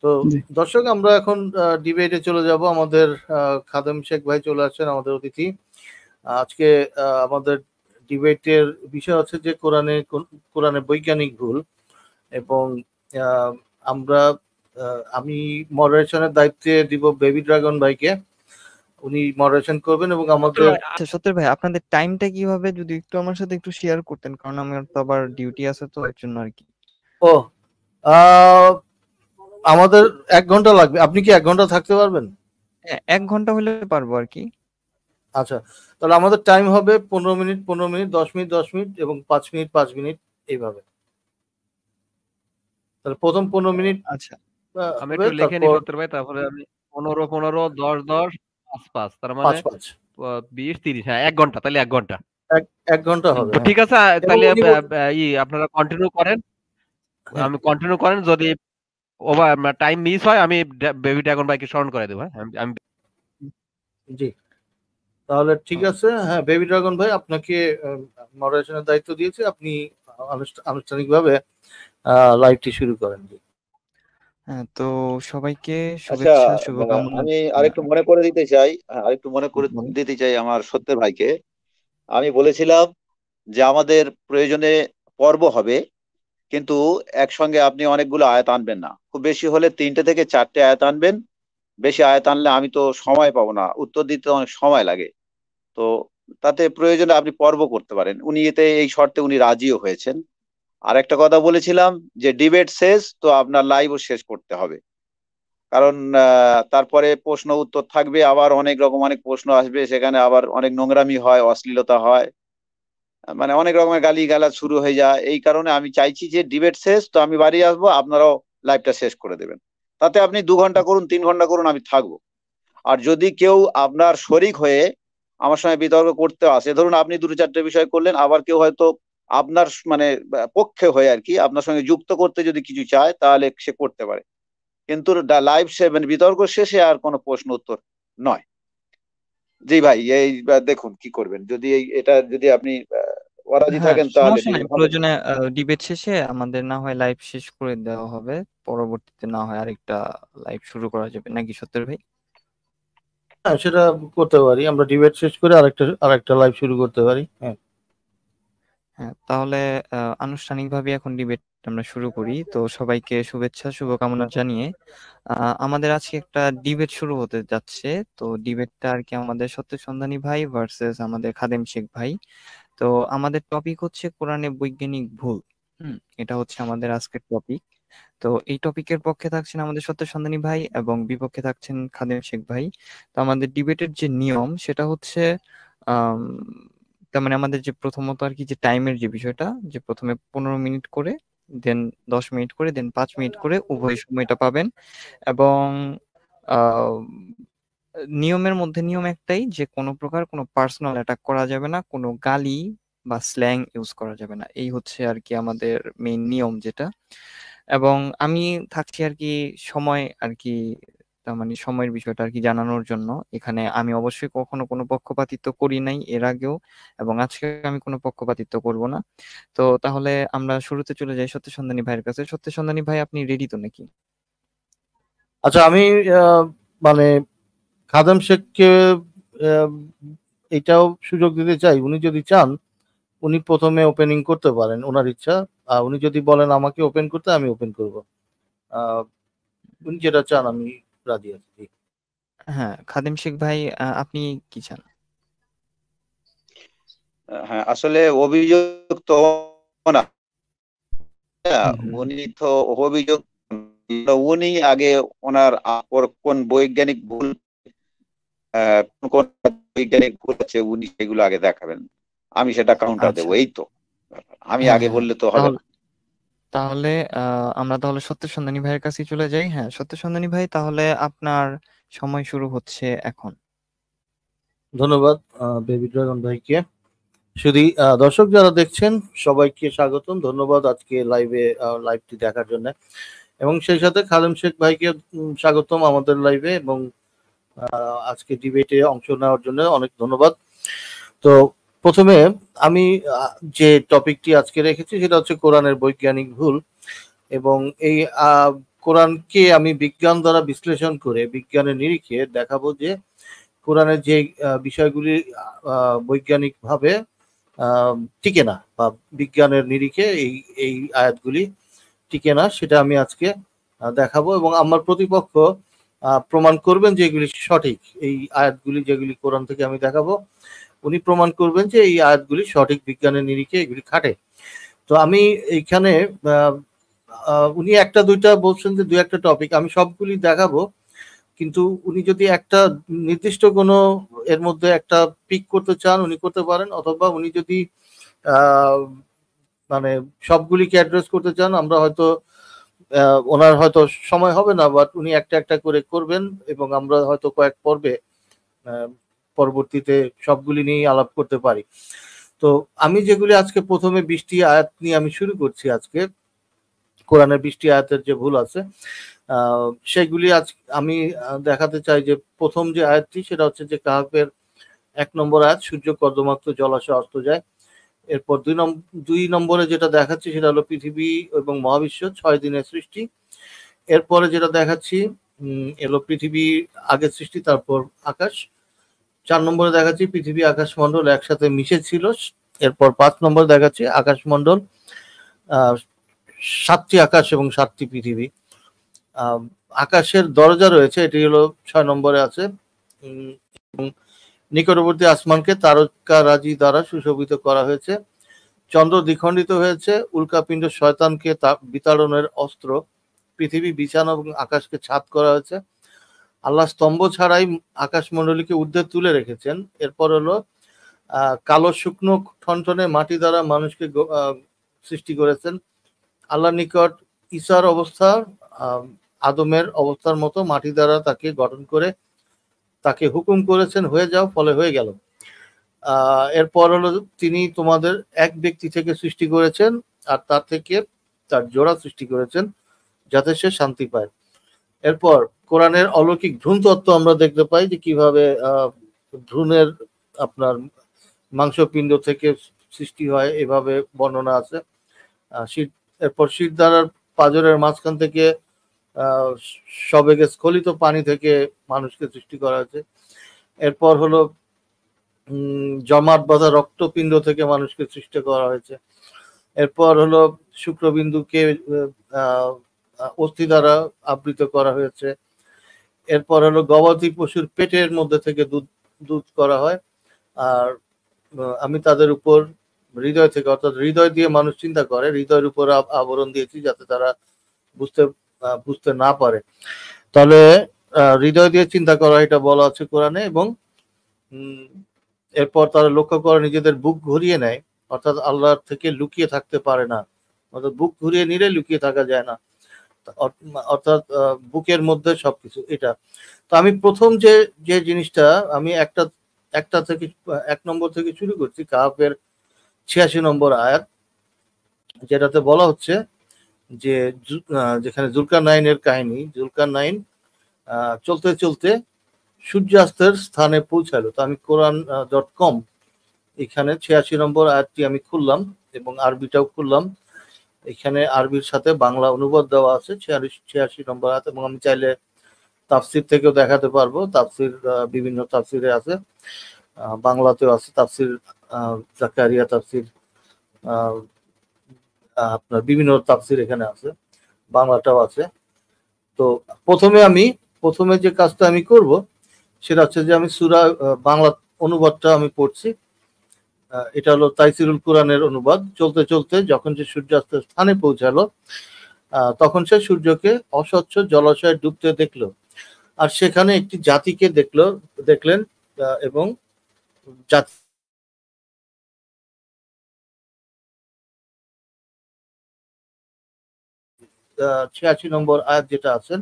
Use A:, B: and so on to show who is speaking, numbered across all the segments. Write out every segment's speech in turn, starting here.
A: তো
B: জি
A: দর্শক, আমরা এখন ডিবেটে চলে যাব। আমাদের খাদেম শেখ ভাই চলে আসছেন, আমাদের অতিথি। আজকে আমাদের ডিবেটের বিষয় হচ্ছে যে কোরআনে বৈজ্ঞানিক ভুল। এবং আহ, আমরা আমি মডারেশনের দায়িত্বে দিব বেবি ড্রাগন ভাইকে। উনি মডারেশন করবেন এবং আমাদের
B: আচ্ছা সত্তর ভাই, আপনাদের টাইমটা কিভাবে যদি একটু আমার সাথে একটু শেয়ার করতেন, কারণ আমার তো আবার ডিউটি আছে, তো এর জন্য আর কি।
A: ও আহ, আমাদের 1 ঘন্টা লাগবে। আপনি কি 1 ঘন্টা থাকতে পারবেন?
B: হ্যাঁ, 1 ঘন্টা হলে পারবো আর কি।
A: আচ্ছা, তাহলে আমাদের টাইম হবে 15 মিনিট, 15 মিনিট, 10 মিনিট, 10 মিনিট এবং 5 মিনিট, 5 মিনিট, এইভাবে। তাহলে প্রথম 15 মিনিট
B: আচ্ছা
C: আমি
A: হবে,
C: একটু লিখে নিই
A: তারপর
C: সত্তর ভাই, তারপরে আমি 15, 15, 10, 10, 5, 5, তার মানে
A: 5-5,
C: 20, 30, হ্যাঁ 1 ঘন্টা, তাহলে 1 ঘন্টা।
A: 1 ঘন্টা হবে। হ্যাঁ,
C: ঠিক আছে,
A: এবং
C: তাহলে
A: উনি
C: আপনারা কন্টিনিউ করেন,
A: হ্যাঁ,
C: আমি কন্টিনিউ করেন, যদি ওভার টাইম মিস হয় আমি বেবি ড্রাগন ভাইকে স্মরণ করে দেবো। হ্যাঁ আমি
A: জি, তাহলে ঠিক
B: ও,
A: আছে। হ্যাঁ, বেবি ড্রাগন ভাই, আপনাকে মডারেশনের দায়িত্ব দিয়েছি। আপনি আনুষ্ঠানিকভাবে লাইভটি শুরু করেন। জি।
B: হ্যাঁ তো সবাইকে
D: আচ্ছা,
B: শুভেচ্ছা শুভকামনা।
D: আমি
B: হ্যাঁ,
D: আরেকটু মনে করে দিতে চাই, আরেকটু মনে করে
B: বলেন।
D: দিতে চাই আমার সত্যের ভাইকে। আমি বলেছিলাম যে আমাদের প্রয়োজনে পর্ব হবে, কিন্তু একসঙ্গে আপনি অনেকগুলো আয়াত আনবেন না, খুব বেশি হলে 3টে থেকে 4টে আয়াত আনবেন। বেশি আয়াত আনলে আমি তো সময় পাবো না, উত্তর দিতে অনেক সময় লাগে। তো তাতে প্রয়োজনে আপনি পর্ব করতে পারেন। উনি এতে এই শর্তে উনি রাজিও হয়েছেন। আর একটা কথা বলেছিলাম যে ডিবেট শেষ তো আপনার লাইভও শেষ করতে হবে, কারণ তারপরে প্রশ্ন উত্তর থাকবে, আবার অনেক রকম অনেক প্রশ্ন আসবে, সেখানে আবার অনেক নোংরামি হয়, অশ্লীলতা হয়, মানে অনেক রকমের গালি গালাজ শুরু হয়ে যায়। এই কারণে আমি চাইছি যে ডিবেট শেষ তো আমি বাড়ি আসবো, আপনারাও লাইভটা শেষ করে দেবেন। তাতে আপনি 2 ঘন্টা করুন, 3 ঘন্টা করুন, আমি থাকবো। আর যদি কেউ আপনার শরিক হয়ে আমার সঙ্গে বিতর্ক করতে আসে, ধরুন আপনি 2-4টে বিষয় করলেন, আবার কেউ হয়তো আপনার মানে পক্ষে হয়ে আর কি আপনার সঙ্গে যুক্ত করতে যদি কিছু চায়, তাহলে সে করতে পারে। কিন্তু লাইভ মানে বিতর্ক শেষে আর কোনো প্রশ্ন উত্তর নয়। জি ভাই, এই দেখুন কি করবেন, যদি এটা যদি আপনি অরাজি
B: হ্যাঁ,
D: থাকেন তাহলে
B: সমস্যা নাই,
D: দিলে ভালো।
B: প্রয়োজনে ডিবেট শেষে আমাদের না হয় লাইভ শেষ করে দেওয়া হবে, পরবর্তীতে না হয় আরেকটা লাইভ শুরু করা যাবে, নাকি সত্তর ভাই?
A: হ্যাঁ, সেটা করতে পারি। আমরা ডিবেট শেষ করে আরেকটা লাইভ শুরু করতে পারি। হ্যাঁ।
B: হ্যাঁ, তাহলে আনুষ্ঠানিকভাবে এখন ডিবেট আমরা শুরু করি। তো সবাইকে শুভেচ্ছা শুভকামনা জানিয়ে আমাদের আজকে একটা ডিবেট শুরু হতে যাচ্ছে। তো ডিবেটটা আর কি আমাদের সত্য সন্ধানী ভাই ভার্সেস আমাদের খাদেম শেখ ভাই। তো আমাদের টপিক হচ্ছে কোরআনে বৈজ্ঞানিক ভুল। এটা হচ্ছে আমাদের আজকের টপিক। তো এই টপিকের পক্ষে থাকছেন আমাদের সত্য সন্ধানী ভাই এবং বিপক্ষে থাকছেন খাদেম শেখ ভাই। তো আমাদের ডিবেটের যে নিয়ম সেটা হচ্ছে আম, তার মানে আমাদের যে প্রথমত আর কি যে টাইমের যে বিষয়টা, যে প্রথমে 15 মিনিট করে, দেন 10 মিনিট করে, দেন 5 মিনিট করে উভয় সময়টা পাবেন। এবং আহ, নিয়মের মধ্যে নিয়ম একটাই, যে কোনো প্রকার কোনো পার্সোনাল অ্যাটাক করা যাবে না, কোনো গালি বা স্ল্যাং ইউজ করা যাবে না। এই হচ্ছে আর কি আমাদের মেইন নিয়ম যেটা। এবং আমি থাকছি আর কি সময় আর কি, তার মানে সময়ের বিষয়টা আর কি জানানোর জন্য। এখানে আমি অবশ্যই কখনো কোনো পক্ষপাতিত্ব করি নাই এর আগেও, এবং আজকে আমি কোনো পক্ষপাতিত্ব করব না। তো তাহলে আমরা শুরুতে চলে যাই সত্য সন্ধানী ভাইয়ের কাছে। সত্য সন্ধানী ভাই, আপনি রেডি তো নাকি?
A: আচ্ছা, আমি মানে খাদেম শেখকে আহ, এটাও সুযোগ দিতে চাই। উনি যদি চান, উনি প্রথমে ওপেনিং করতে পারেন, ওনার ইচ্ছা। উনি যদি বলেন আমাকে ওপেন করতে, আমি ওপেন করব। আহ, উনি যেটা চান আমি রাজি আছি।
B: হ্যাঁ, খাদেম শেখ ভাই, আপনি কি চান?
D: হ্যাঁ, আসলে অভিযোগ তো না,
B: হুম হুম।
D: উনি তো অভিযোগ, উনি আগে ওনার কোন বৈজ্ঞানিক ভুল, কোন কোন বৈজ্ঞানিক ভুল আছে উনি সেগুলো আগে দেখাবেন, আমি সেটা কাউন্টার দেবো,
B: আচ্ছা,
D: এই তো। আমি
B: হ্যাঁ
D: আগে
B: হ্যাঁ হ্যাঁ।
D: বললে তো হবে
B: তাহলে
D: না।
B: তাহলে আমরা তাহলে সত্য সন্ধানী ভাইয়ের কাছে চলে যাই। হ্যাঁ, সত্য সন্ধানী ভাই, তাহলে আপনার সময় শুরু হচ্ছে এখন।
A: ধন্যবাদ বেবি ড্রাগন ভাইকে। শুধু দর্শক যারা দেখছেন, সবাইকে স্বাগতম, ধন্যবাদ আজকে লাইভটি দেখার জন্য। এবং সেই সাথে খালেম শেখ ভাইকে স্বাগতম আমাদের লাইভে, এবং আজকে ডিবেটে অংশ নেওয়ার জন্য অনেক ধন্যবাদ। তো প্রথমে আমি যে টপিকটি আজকে রেখেছি সেটা হচ্ছে কোরআনের বৈজ্ঞানিক ভুল। এবং এই কোরআনকে আমি বিজ্ঞান দ্বারা বিশ্লেষণ করে বিজ্ঞানের নিরিখে দেখাবো যে কোরআনের যে বিষয়গুলি বৈজ্ঞানিকভাবে টিকে না বা বিজ্ঞানের নিরিখে এই আয়াতগুলি টিকে না, সেটা আমি আজকে দেখাবো এবং আমার প্রতিপক্ষ প্রমাণ করবেন যে এগুলি সঠিক। এই আয়াতগুলি যেগুলি কোরআন থেকে আমি দেখাবো, উনি প্রমাণ করবেন যে এই আয়াতগুলি সঠিক, বিজ্ঞানের নিরিখে এগুলি খাটে। তো আমি এইখানে উনি একটা দুইটা বলছেন যে দুই একটা টপিক আমি সবগুলি দেখাবো, কিন্তু উনি যদি একটা নির্দিষ্ট কোনো এর মধ্যে একটা পিক করতে চান উনি করতে পারেন, অথবা উনি যদি মানে সবগুলিকে অ্যাড্রেস করতে চান, আমরা হয়তো ওনার হয়তো সময় হবে না, বাট উনি একটা একটা করে করবেন এবং আমরা হয়তো কয়েক পর্বে পরবর্তীতে সবগুলি নিয়ে আলাপ করতে পারি। তো আমি যেগুলি আজকে প্রথমে 20টি আয়াত নিয়ে আমি শুরু করছি, আজকে কোরআনের 20টি আয়াতের যে ভুল আছে সেগুলি আজ আমি দেখাতে চাই। যে প্রথম যে আয়াতটি সেটা হচ্ছে যে কাহাফের 1 নম্বর আয়াত, সূর্য কর্দমাক্ত জলাশয় অস্ত যায়। এরপর 2 নম্বরে যেটা দেখাচ্ছি সেটা হলো পৃথিবী এবং মহাবিশ্ব 6 দিনের সৃষ্টি। এরপরে যেটা দেখাচ্ছি এলো পৃথিবী আগের সৃষ্টি, তারপর আকাশ। 4 নম্বরে দেখাচ্ছি পৃথিবী আকাশমণ্ডল একসাথে মিশে ছিল। এরপর 5 নম্বর দেখাচ্ছি আকাশমণ্ডল 7টি আকাশ এবং 7টি পৃথিবী। আকাশের দরজা রয়েছে, এটি হলো 6 নম্বরে আছে। এবং নিকটবর্তী আসমানকে তারকারাজি দ্বারা সুশোভিত করা হয়েছে। চন্দ্র দ্বিখণ্ডিত হয়েছে। উল্কাপিণ্ড শয়তানকে বিতাড়নের অস্ত্র। পৃথিবী বিছানা এবং আকাশকে ছাদ করা হয়েছে। আল্লাহ স্তম্ভ ছাড়াই আকাশমণ্ডলীকে ঊর্ধ্বে তুলে রেখেছেন। এরপর হলো কালো শুকনো ঠনঠনে মাটি দ্বারা মানুষকে সৃষ্টি করেছেন। আল্লাহর নিকট ঈসার অবস্থা আদমের অবস্থার মতো, মাটি দ্বারা তাকে গঠন করে তাকে হুকুম করেছেন হয়ে যাও, ফলে হয়ে গেল। এরপর হলো তিনি তোমাদের এক ব্যক্তি থেকে সৃষ্টি করেছেন আর তার থেকে তার জোড়া সৃষ্টি করেছেন যাতে সে শান্তি পায়। এরপর কোরআনের অলৌকিক ভ্রূণ তত্ত্ব আমরা দেখতে পাই যে কিভাবে ভ্রূণের আপনার মাংসপিণ্ড থেকে সৃষ্টি হয়, এভাবে বর্ণনা আছে। এরপর শিরদাঁড়ার পাঁজরের মাঝখান থেকে সবেগে স্খলিত পানি থেকে মানুষকে সৃষ্টি করা হয়েছে। এরপর হলো জমাট বাঁধা রক্তপিণ্ড থেকে মানুষকে সৃষ্টি করা হয়েছে। এরপর হলো শুক্রবিন্দুকে অস্থি দ্বারা আবৃত করা হয়েছে। এরপর হলো গবাদি পশুর পেটের মধ্যে থেকে দুধ করা হয়। আর আমি তাদের উপর হৃদয় থেকে, অর্থাৎ হৃদয় দিয়ে মানুষ চিন্তা করে, হৃদয়ের উপর আবরণ দিয়েছি যাতে তারা বুঝতে না পারে। তাহলে হৃদয় দিয়ে চিন্তা করা এটা বলা আছে কোরআনে। এবং এরপর তারা লক্ষ্য করে নিজেদের বুক ঘুরিয়ে নেয়, অর্থাৎ আল্লাহর থেকে লুকিয়ে থাকতে পারে না, অর্থাৎ বুক ঘুরিয়ে নিলে লুকিয়ে থাকা যায় না, অর্থাৎ বুকের মধ্যে সবকিছু। এটা তো আমি প্রথম যে জিনিসটা আমি একটা থেকে 1 নম্বর থেকে শুরু করছি, কাহাফের 86 নম্বর আয়াত, যেটাতে বলা হচ্ছে যে যেখানে জুলকারনাইনের কাহিনী, জুলকারনাইন চলতে চলতে সূর্যাস্তের স্থানে পৌঁছালো। তো আমি কোরআন.com এখানে 86 নম্বর আয়াতটি আমি খুললাম এবং আরবিটাও খুললাম। এখানে আরবির সাথে বাংলা অনুবাদ দেওয়া আছে 86 নম্বর আয়াত, এবং আমি চাইলে তাফসির থেকেও দেখাতে পারবো। তাফসির বিভিন্ন তাফসিরে আছে, বাংলাতেও আছে তাফসির জাকারিয়া তাফসির, আপনার বিভিন্ন তাফসির এখানে আছে, বাংলাটাও আছে। তো প্রথমে যে কাজটা আমি করব সেটা হচ্ছে যে আমি সূরা বাংলা অনুবাদটা আমি পড়ছি। এটা হলো তাইসিরুল কোরআনের অনুবাদ। চলতে চলতে যখন সে সূর্যাস্তের স্থানে পৌঁছালো তখন সে সূর্যকে অস্বচ্ছ জলাশয়ে ডুবতে দেখলো, আর সেখানে একটি জাতিকে দেখলেন এবং 86 নম্বর আয়াত যেটা আছেন,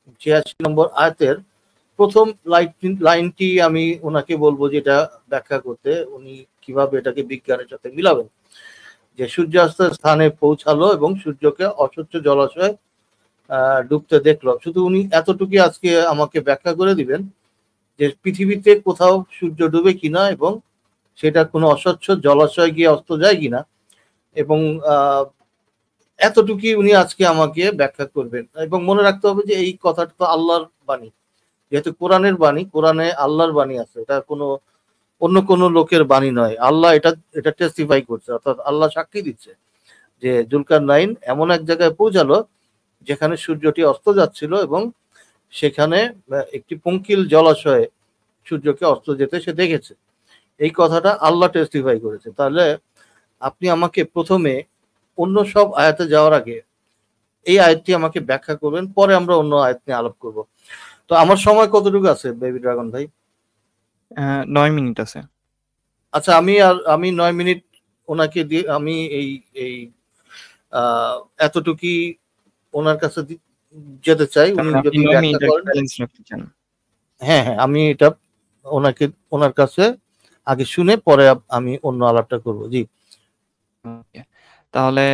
A: 86 নম্বর আয়াতের প্রথম লাইনটি আমি ওনাকে বলবো যেটা ব্যাখ্যা করতে, উনি কিভাবে এটাকে বিজ্ঞানের সাথে মিলাবেন। যে সূর্যাস্তের স্থানে পৌঁছালো এবং সূর্যকে অস্বচ্ছ জলাশয়ে ডুবতে দেখলো। শুধু উনি এতটুকু আজকে আমাকে ব্যাখ্যা করে দিবেন যে পৃথিবীতে কোথাও সূর্য ডুবে কিনা এবং সেটা কোনো অস্বচ্ছ জলাশয় গিয়ে অস্ত যায় কিনা, এবং এতটুকুই উনি আজকে আমাকে ব্যাখ্যা করবেন। এবং মনে রাখতে হবে যে এই কথাটা তো আল্লাহর বাণী, যেহেতু কোরআনের বাণী, কোরআনে আল্লাহর বাণী আছে, এটা কোনো অন্য কোনো লোকের বাণী নয়। আল্লাহ এটা টেস্টিফাই করছে, অর্থাৎ আল্লাহ সাক্ষী দিচ্ছে যে জুলকারনাইন এমন এক জায়গায় পৌঁছালো যেখানে সূর্যটি অস্ত যাচ্ছিল এবং সেখানে একটি পঙ্কিল জলাশয়ে সূর্যকে অস্ত যেতে সে দেখেছে। এই কথাটা আল্লাহ টেস্টিফাই করেছে। তাহলে আপনি আমাকে প্রথমে অন্য সব আয়াতে যাওয়ার আগে এই আয়াতটি আমাকে ব্যাখ্যা করবেন, পরে আমরা অন্য আয়াত নিয়ে আলাপ করব। তো আমার সময় কতটুকু আছে বেবি ড্রাগন ভাই?
B: 9 মিনিট আছে।
A: আচ্ছা, আমি 9 মিনিট ওনাকে দিয়ে আমি এই এই এতটুকুই ওনার কাছে যেতে চাই। উনি
B: তাহলে আপনি
A: যদি
B: 9
A: ব্যাখ্যা
B: মিনিটের
A: করেন,
B: ব্যালেন্স রাখতে চান।
A: হ্যাঁ হ্যাঁ, আমি এটা ওনার কাছে আগে শুনে পরে আমি অন্য আলাপটা করব। জি,
B: ওকে। তাহলে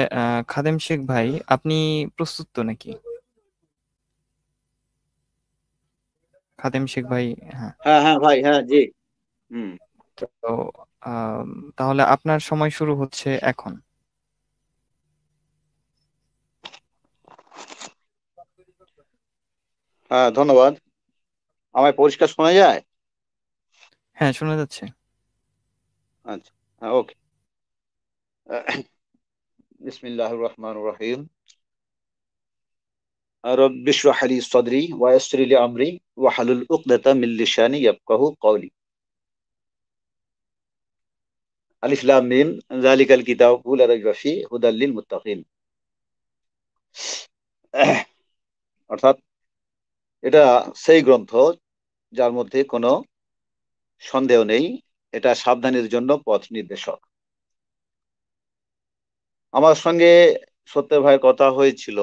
B: খাদেম শেখ ভাই, আপনি প্রস্তুত তো নাকি? খাদেম শেখ ভাই, হ্যাঁ।
D: হ্যাঁ হ্যাঁ ভাই, হ্যাঁ জি। হুম।
B: তো আম, তাহলে আপনার সময় শুরু হচ্ছে এখন।
D: হ্যাঁ, ধন্যবাদ। আমায় পরিষ্কার শোনা যায়?
B: হ্যাঁ, শোনা যাচ্ছে।
D: আচ্ছা, হ্যাঁ, ওকে। বিসমিল্লাহির রহমানির রহিম। রব্বি ইশরাহ লি সাদরি ওয়া ইয়াসসির লি আমরি ওয়াহলুল উকদাতাম মিন লিসানি ইয়াফকাহু কওলি। আলিফ লাম মিম যালিকাল কিতাবু লা রাইবা ফিহি হুদাল লিল মুত্তাকিন। অর্থাৎ এটা সেই গ্রন্থ যার মধ্যে কোনো সন্দেহ নেই, এটা সাবধানের জন্য পথ নির্দেশক। আমার সঙ্গে সত্য ভাইয়ের কথা হয়েছিল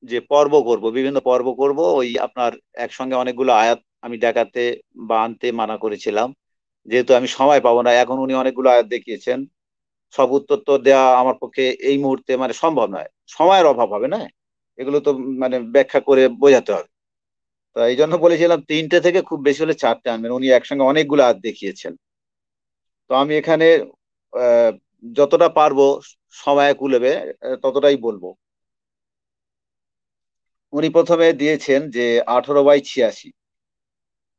D: যে পর্ব করব, বিভিন্ন পর্ব করব, ওই আপনার একসঙ্গে অনেকগুলো আয়াত আমি দেখাতে বা আনতে মানা করেছিলাম, যেহেতু আমি সময় পাবো না। এখন উনি অনেকগুলো আয়াত দেখিয়েছেন, সব উত্তর তো দেওয়া আমার পক্ষে এই মুহূর্তে মানে সম্ভব নয়, সময়ের অভাব হবে না, এগুলো তো মানে ব্যাখ্যা করে বোঝাতে হবে। তো এই জন্য বলেছিলাম 3টে থেকে খুব বেশি হলে 4টে আনবেন, উনি একসঙ্গে অনেকগুলো আয়াত দেখিয়েছেন। তো আমি এখানে আহ, যতটা পারবো সময় কুলেবে ততটাই বলবো। উনি প্রথমে দিয়েছেন যে 18/86,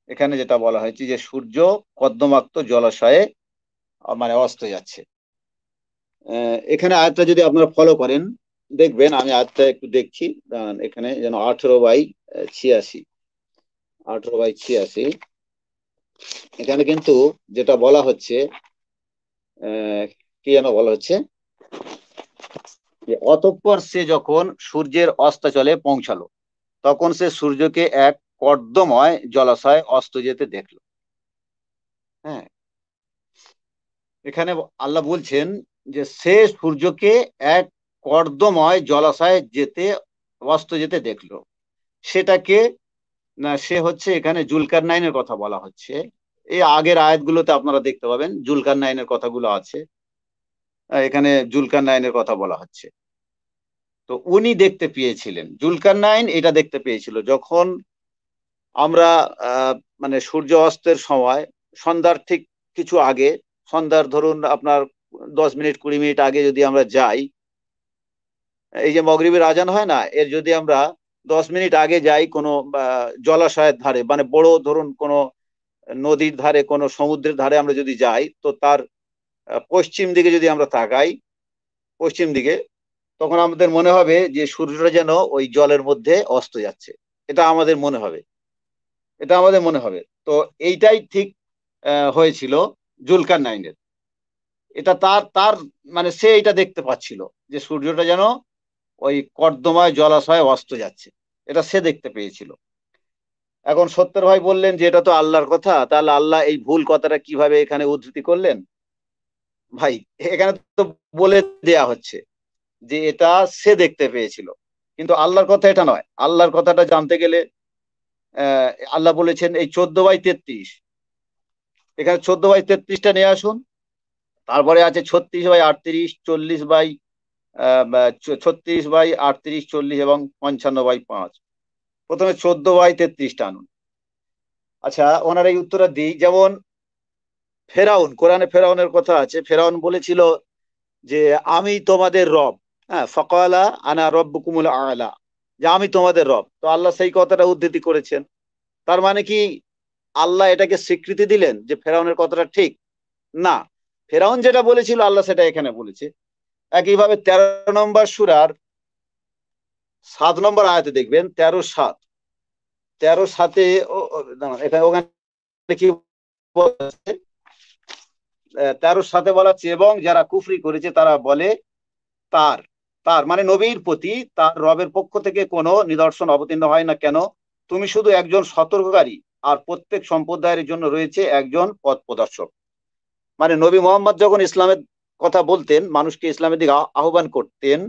D: এখানে যেটা বলা হয়েছে যে সূর্য কর্দমাক্ত জলাশয়ে মানে অস্ত যাচ্ছে। এখানে আয়াতটা যদি আপনারা ফলো করেন দেখবেন, আমি আয়াতটা একটু দেখছি, দাঁড়ান, এখানে যেন 18/86, 18/86 এখানে কিন্তু যেটা বলা হচ্ছে, কি যেন বলা হচ্ছে যে অতঃপর সে যখন সূর্যের অস্তাচলে পৌঁছালো তখন সে সূর্যকে এক কর্দময় জলাশয় অস্ত যেতে দেখলো। হ্যাঁ, এখানে আল্লাহ বলছেন যে সে সূর্যকে এক কর্দময় জলাশয়ে অস্ত যেতে দেখলো। সেটাকে না, সে হচ্ছে এখানে জুলকারনাইনের কথা বলা হচ্ছে। এই আগের আয়াতগুলোতে আপনারা দেখতে পাবেন জুলকারনাইনের কথাগুলো আছে, এখানে জুলকারনাইনের কথা বলা হচ্ছে। তো উনি দেখতে পেয়েছিলেন, জুলকারনাইন এটা দেখতে পেয়েছিল যখন আমরা মানে সূর্য অস্তের সময় সন্ধ্যার ঠিক কিছু আগে, সন্ধ্যার ধরুন আপনার 10 মিনিট 20 মিনিট আগে যদি আমরা যাই, এই যে মগরিবের আজান হয় না, এর যদি আমরা 10 মিনিট আগে যাই কোনো জলাশয়ের ধারে, মানে বড় ধরুন কোনো নদীর ধারে, কোনো সমুদ্রের ধারে আমরা যদি যাই, তো তার পশ্চিম দিকে যদি আমরা তাকাই, পশ্চিম দিকে, তখন আমাদের মনে হবে যে সূর্যটা যেন ওই জলের মধ্যে অস্ত যাচ্ছে। এটা আমাদের মনে হবে, এটা আমাদের মনে হবে। তো এইটাই ঠিক হয়েছিল জুলকারনাইনের। এটা তার তার মানে সে এটা দেখতে পাচ্ছিল যে সূর্যটা যেন ওই কর্দমায় জলাশয়ে অস্ত যাচ্ছে, এটা সে দেখতে পেয়েছিল। এখন সত্তর ভাই বললেন যে এটা তো আল্লাহর কথা, তাহলে আল্লাহ এই ভুল কথাটা কিভাবে এখানে উদ্ধৃতি করলেন? ভাই, এখানে তো বলে দেয়া হচ্ছে যে এটা সে দেখতে পেয়েছিল, কিন্তু আল্লাহর কথা এটা নয়। আল্লাহর কথাটা জানতে গেলে আল্লাহ বলেছেন এই 14/33, এখানে 14/33টা নিয়ে আসুন। তারপরে আছে 36/38, 36/38, 40 এবং 55/5। প্রথমে 14/33টা আনুন। আচ্ছা, ওনার এই উত্তরটা দিই। যেমন ফেরাউন, কোরআনে ফেরাউনের কথা আছে, ফেরাউন বলেছিল যে আমি তোমাদের রব, হ্যাঁ, ফাকালা আনা রব্বুকুমুল আলা, যে আমি তোমাদের রব। তো আল্লাহ সেই কথাটা উদ্ধৃতি করেছেন। তার মানে কি আল্লাহ এটাকে স্বীকৃতি দিলেন যে ফেরাউনের কথাটা ঠিক? না, ফেরাউন যেটা বলেছিল আল্লাহ সেটা এখানে বলেছে। একইভাবে 13 নম্বর সূরার 7 নম্বর আয়াতে দেখবেন, 13-7, 13-7 এখানে ওখানে কি বলছে? 13-7 বলা হচ্ছে, এবং যারা কুফরি করেছে তারা বলে তার তার মানে নবীর প্রতি তার রবের পক্ষ থেকে কোনো নিদর্শন অবতীর্ণ হয় না কেন? তুমি শুধু একজন সতর্ককারী, আর প্রত্যেক সম্প্রদায়ের জন্য রয়েছে একজন পথ প্রদর্শক। মানে নবী মোহাম্মদ যখন ইসলামের কথা বলতেন, মানুষকে ইসলামের দিকে আহ্বান করতেন,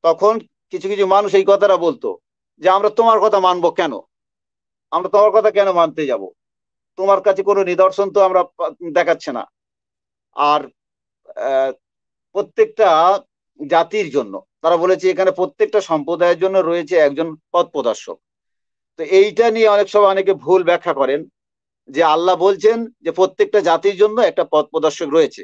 D: তখন কিছু কিছু মানুষ এই কথাটা বলতো যে আমরা তোমার কথা মানবো কেন? আমরা তোমার কথা কেন মানতে যাব? তোমার কাছে কোনো নিদর্শন তো আমরা দেখাচ্ছে না। আর প্রত্যেকটা জাতির জন্য তারা বলেছে এখানে প্রত্যেকটা সম্প্রদায়ের জন্য রয়েছে একজন পথ প্রদর্শক। তো এইটা নিয়ে অনেক সময় অনেকে ভুল ব্যাখ্যা করেন যে আল্লাহ বলছেন যে প্রত্যেকটা জাতির জন্য একটা পথ প্রদর্শক রয়েছে,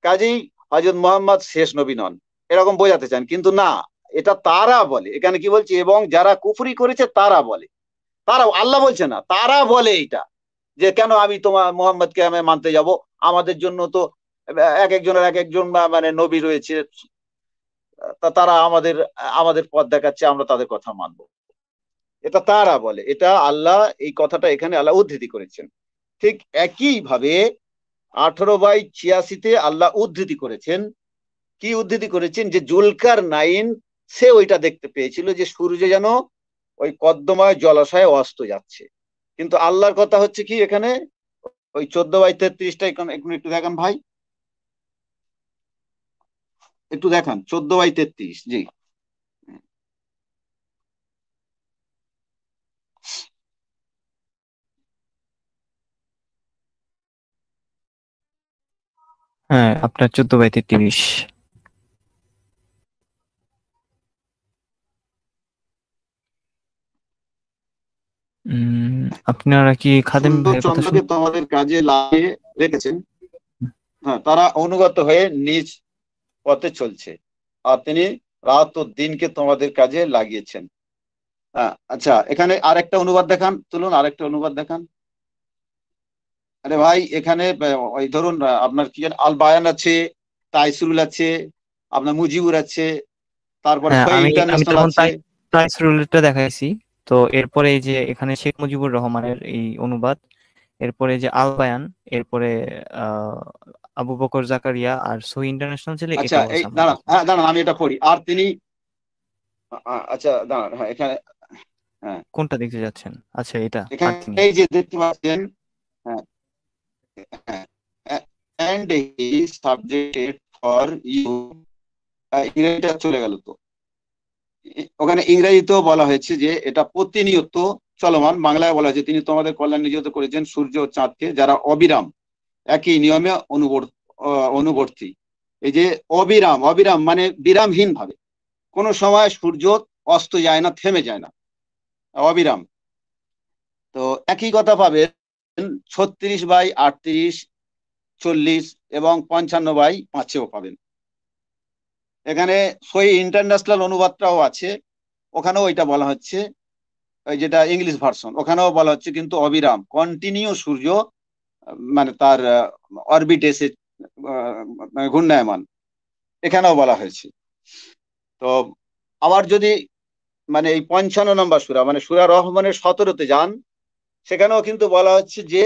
D: কাজেই হযরত মুহাম্মদ শেষ নবী নন, এরকম বোঝাতে চান। কিন্তু না, এটা তারা বলে। এখানে কি বলছে? এবং যারা কুফরি করেছে তারা বলে। তারা, আল্লাহ বলছে না, তারা বলে এইটা, যে কেন আমি তোমার মোহাম্মদকে আমি মানতে যাব? আমাদের জন্য তো এক একজনের এক একজন মানে নবী রয়েছে, তারা আমাদের আমাদের পথ দেখাচ্ছে, আমরা তাদের কথা মানবো। এটা তারা বলে, এটা আল্লাহ এই কথাটা এখানে আল্লাহ উদ্ধৃতি করেছেন। ঠিক একই ভাবে 18/86 আল্লাহ উদ্ধৃতি করেছেন। কি উদ্ধৃতি করেছেন? যে জুলকার নাইন সে ওইটা দেখতে পেয়েছিল যে সূর্য যেন ওই কদ্দময় জলাশয়ে অস্ত যাচ্ছে। কিন্তু আল্লাহর কথা হচ্ছে কি এখানে, ওই 14/33টা একটু দেখান ভাই, একটু দেখান 14/33। জি,
B: হ্যাঁ, আপনার 14/33। আপনারা কি খাদেম
D: সুন্দর
B: ভাইয়ের কথা
D: চন্দ্রকে তোমাদের কাজে লাগিয়ে রেখেছেন। হ্যাঁ, তারা অনুগত হয়ে নিজ পথে চলছে, আর তিনি রাত ও দিনকে তোমাদের কাজে লাগিয়েছেন। হ্যাঁ, আচ্ছা, এখানে আরেকটা অনুবাদ দেখান, তুলুন আরেকটা অনুবাদ দেখান। আরে ভাই, এখানে ওই ধরুন আপনার কি আল বায়ান আছে, তাইসুরুল আছে, আপনার মুজিবুর আছে, তারপরে
B: হ্যাঁ,
D: খই
B: আমি
D: ইন্টারন্যাশনাল
B: তখন
D: আছে।
B: তাইসরুলটা দেখাইছি। তো এরপরে এই যে এখানে শেখ মুজিবুর রহমানের এই অনুবাদ, এরপরে যে আল বায়ান, এরপরে আবু বকর জাকারিয়া আর সহি ইন্টারন্যাশনাল ছিল,
D: আচ্ছা,
B: এটা
D: এই
B: হচ্ছে আমার
D: দাঁড়ান,
B: কাছে।
D: হ্যাঁ দাঁড়ান, আমি এটা পড়ি। আর তিনি আচ্ছা দাঁড়ান, হ্যাঁ এখানে, হ্যাঁ
B: কোনটা দেখতে যাচ্ছেন? আচ্ছা, এটা। আর
D: এখানে
B: তিনি
D: এই যে দেখতে পাচ্ছেন, হ্যাঁ হ্যাঁ, and he subjected for you, ইংরেজিটা চলে গেল তো। ওখানে ইংরেজিতেও বলা হয়েছে যে এটা প্রতিনিয়ত চলমান। বাংলায় বলা হয়েছে তিনি তোমাদের কল্যাণ নিয়োজিত করেছেন সূর্য ও চাঁদকে, যারা অবিরাম একই নিয়মে অনুবর্তী। এই যে অবিরাম, অবিরাম মানে বিরামহীন ভাবে, কোনো সময় সূর্য অস্ত যায় না, থেমে যায় না, অবিরাম। তো একই কথা পাবেন 36/38, 40 এবং 55/5-এও পাবেন। এখানে সই ইন্টারন্যাশনাল অনুবাদটাও আছে, ওখানেও এটা বলা হচ্ছে, ওই যেটা ইংলিশ ভার্সন, ওখানেও বলা হচ্ছে কিন্তু অবিরাম কন্টিনিউ সূর্য মানে তার অরবিট এসে ঘূর্ণায়মান, এখানেও বলা হয়েছে। তো আবার যদি মানে এই 55 নম্বর সূরা মানে সূরা রহমানের 17-তে যান, সেখানেও কিন্তু বলা হচ্ছে যে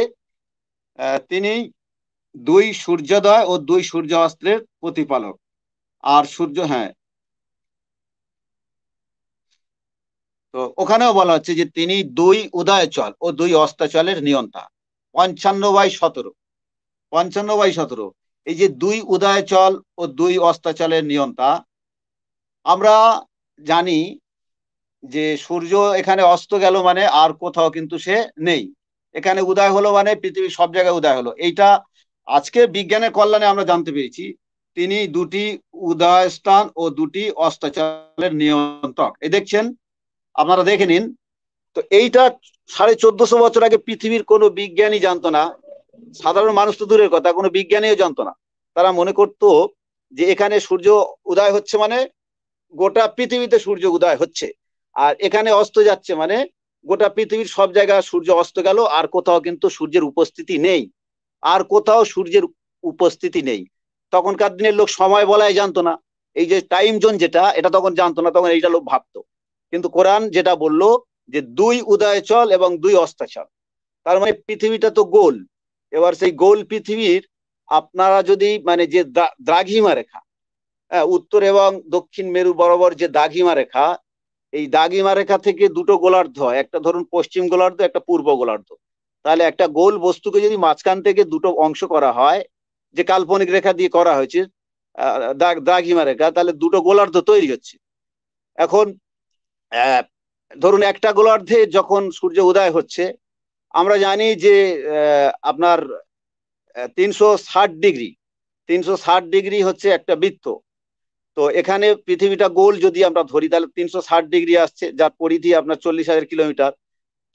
D: তিনি 2 সূর্যোদয় ও 2 সূর্যাস্তের প্রতিপালক। আর সূর্য, হ্যাঁ, তো ওখানেও বলা হচ্ছে যে তিনি 2 উদয়াচল ও 2 অস্তাচলের নিয়ন্তা। 55/17, 55/17, এই যে 2 উদয়াচল ও 2 অস্তাচলের নিয়ন্তা। আমরা জানি যে সূর্য এখানে অস্ত গেল মানে আর কোথাও কিন্তু সে নেই, এখানে উদয় হলো মানে পৃথিবীর সব জায়গায় উদয় হলো। এইটা আজকে বিজ্ঞানের কল্যাণে আমরা জানতে পেরেছি, তিনি 2টি উদয় স্থান ও 2টি অস্তাচলের নিয়ন্ত্রক। এই দেখছেন, আপনারা দেখে নিন। তো এইটা 1450 বছর আগে পৃথিবীর কোনো বিজ্ঞানী জানতো না, সাধারণ মানুষ তো দূরের কথা, কোনো বিজ্ঞানীও জানতো না। তারা মনে করতো যে এখানে সূর্য উদয় হচ্ছে মানে গোটা পৃথিবীতে সূর্য উদয় হচ্ছে, আর এখানে অস্ত যাচ্ছে, মানে গোটা পৃথিবীর সব জায়গায় সূর্য অস্ত গেল, আর কোথাও কিন্তু সূর্যের উপস্থিতি নেই, আর কোথাও সূর্যের উপস্থিতি নেই। তখনকার দিনের লোক সময় বলাই জানতো না, এই যে টাইম জোন যেটা, এটা তখন জানতো না, তখন এইটা লোক ভাবতো। কিন্তু কোরআন যেটা বললো যে 2 উদয়াচল এবং 2 অস্তাচল, তার মানে পৃথিবীটা তো গোল। এবার সেই গোল পৃথিবীর আপনারা যদি মানে যে দ্রাঘিমা রেখা, উত্তর এবং দক্ষিণ মেরু বরাবর যে দাঘিমা রেখা, এই দাগিমা রেখা থেকে দুটো গোলার্ধ হয়, একটা ধরুন পশ্চিম গোলার্ধ, একটা পূর্ব গোলার্ধ। তাহলে একটা গোল বস্তুকে যদি মাঝখান থেকে দুটো অংশ করা হয়, যে কাল্পনিক রেখা দিয়ে করা হয়েছে দাগিমা রেখা, তাহলে দুটো গোলার্ধ তৈরি হচ্ছে। এখন ধরুন একটা গোলার্ধে যখন সূর্য উদয় হচ্ছে, আমরা জানি যে আপনার 360 ডিগ্রি, 360 ডিগ্রি হচ্ছে একটা বৃত্ত। তো এখানে পৃথিবীটা গোল যদি আমরা ধরি, তাহলে 360 ডিগ্রি আসছে, যার পরিধি আপনার 40,000 কিলোমিটার।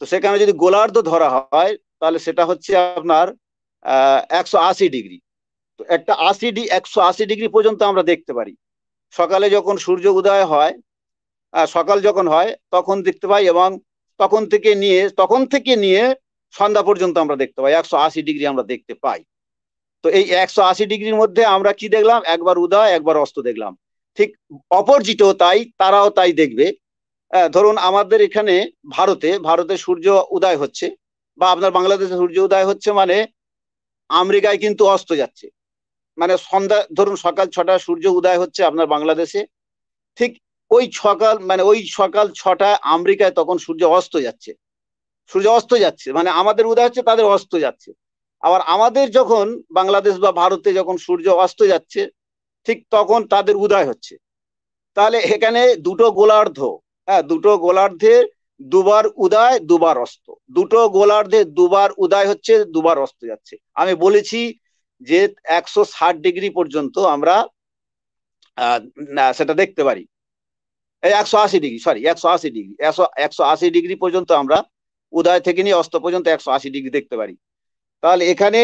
D: তো সেখানে যদি গোলার্ধ ধরা হয়, তাহলে সেটা হচ্ছে আপনার 180 ডিগ্রি। তো একটা 180 ডিগ্রি পর্যন্ত আমরা দেখতে পারি। সকালে যখন সূর্য উদয় হয়, সকাল যখন হয় তখন দেখতে পাই, এবং তখন থেকে নিয়ে সন্ধ্যা পর্যন্ত আমরা দেখতে পাই, 180 ডিগ্রি আমরা দেখতে পাই। তো এই 180 ডিগ্রির মধ্যে আমরা কি দেখলাম? একবার উদয়, একবার অস্ত দেখলাম। ঠিক অপরজিটও তাই, তারাও তাই দেখবে। ধরুন আমাদের এখানে ভারতে সূর্য উদয় হচ্ছে, বা আপনার বাংলাদেশে সূর্য উদয় হচ্ছে, মানে আমেরিকায় কিন্তু অস্ত যাচ্ছে। মানে সন্ধ্যা, ধরুন সকাল 6টায় সূর্য উদয় হচ্ছে আপনার বাংলাদেশে, ঠিক ওই সকাল 6টায় আমেরিকায় তখন সূর্য অস্ত যাচ্ছে, মানে আমাদের উদয় হচ্ছে, তাদের অস্ত যাচ্ছে। আবার আমাদের যখন বাংলাদেশ বা ভারতে যখন সূর্য অস্ত যাচ্ছে, ঠিক তখন তাদের উদয় হচ্ছে। তাহলে এখানে দুটো গোলার্ধ, দুটো গোলার্ধে দুবার উদয় দুবার অস্ত, দুটো গোলার্ধে দুবার উদয় হচ্ছে, দুবার অস্ত যাচ্ছে। আমি বলেছি যে 160 ডিগ্রি পর্যন্ত আমরা সেটা দেখতে পারি। 180 ডিগ্রি, সরি, 180 ডিগ্রি, 180 ডিগ্রি পর্যন্ত আমরা উদয় থেকে নিয়ে অস্ত পর্যন্ত 180 ডিগ্রি দেখতে পারি। তাহলে এখানে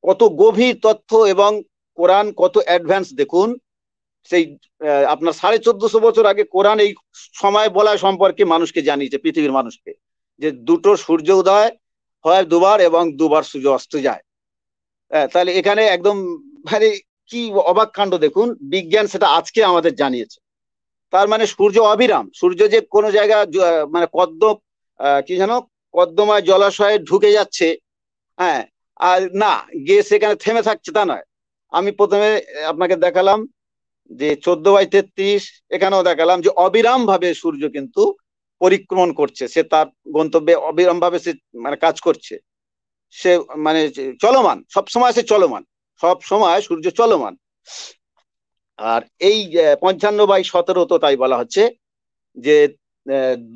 D: কত গভীর তথ্য, এবং কোরআন কত অ্যাডভান্স দেখুন। সেই আপনার 1450 বছর আগে কোরআন এই সময় বলা সম্পর্কে মানুষকে জানিয়েছে, পৃথিবীর মানুষকে, যে দুটো সূর্য উদয় হয় দুবার, এবং দুবার সূর্য অস্ত যায়। তাহলে এখানে একদম মানে কি অবাক কাণ্ড দেখুন, বিজ্ঞান সেটা আজকে আমাদের জানিয়েছে। তার মানে সূর্য অবিরাম, সূর্য যে কোনো জায়গায় মানে কি যেন কদ্মময় জলাশয়ে ঢুকে যাচ্ছে, হ্যাঁ, আর না গিয়ে সেখানে থেমে থাকছে, তা নয়। আমি প্রথমে আপনাকে দেখালাম যে 14/33, এখানেও দেখালাম যে অবিরাম ভাবে সূর্য কিন্তু পরিক্রমণ করছে, সে তার গন্তব্যে অবিরাম ভাবে সে মানে কাজ করছে, সে মানে চলমান, সবসময় সে চলমান, সব সময় সূর্য চলমান। আর এই 55/17 তো তাই বলা হচ্ছে যে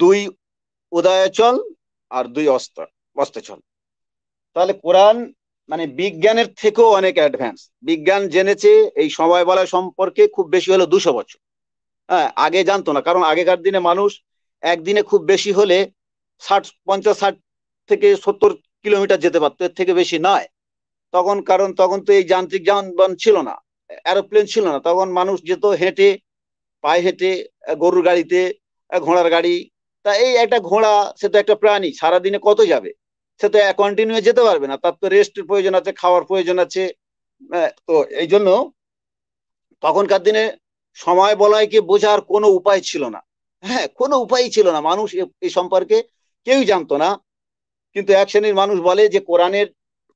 D: 2 উদয়াচল আর 2 অস্তাচল। তাহলে কোরআন মানে বিজ্ঞানের থেকেও অনেক অ্যাডভান্স। বিজ্ঞান জেনেছে এই সময় বলা সম্পর্কে খুব বেশি হলো 200 বছর। হ্যাঁ, আগে জানতো না, কারণ আগেকার দিনে মানুষ একদিনে খুব বেশি হলে 50-60 থেকে 70 কিলোমিটার যেতে পারতো, এর থেকে বেশি নয়। কারণ তখন তো এই যান্ত্রিক যানবাহন ছিল না, এরোপ্লেন ছিল না, তখন মানুষ যেত হেঁটে, পায়ে হেঁটে, গরুর গাড়িতে, ঘোড়ার গাড়ি। তা এই একটা ঘোড়া, সে তো একটা প্রাণী, সারাদিনে কত যাবে? সে তো কন্টিনিউ যেতে পারবে না, তার তো রেস্টের প্রয়োজন আছে, খাওয়ার প্রয়োজন আছে। তো এই জন্য তখনকার দিনে সময় বলয়কে বোঝার কোনো উপায় ছিল না। হ্যাঁ, কোনো উপায়ই ছিল না, মানুষ এই সম্পর্কে কেউই জানতো না। কিন্তু এক শ্রেণীর মানুষ বলে যে কোরআনের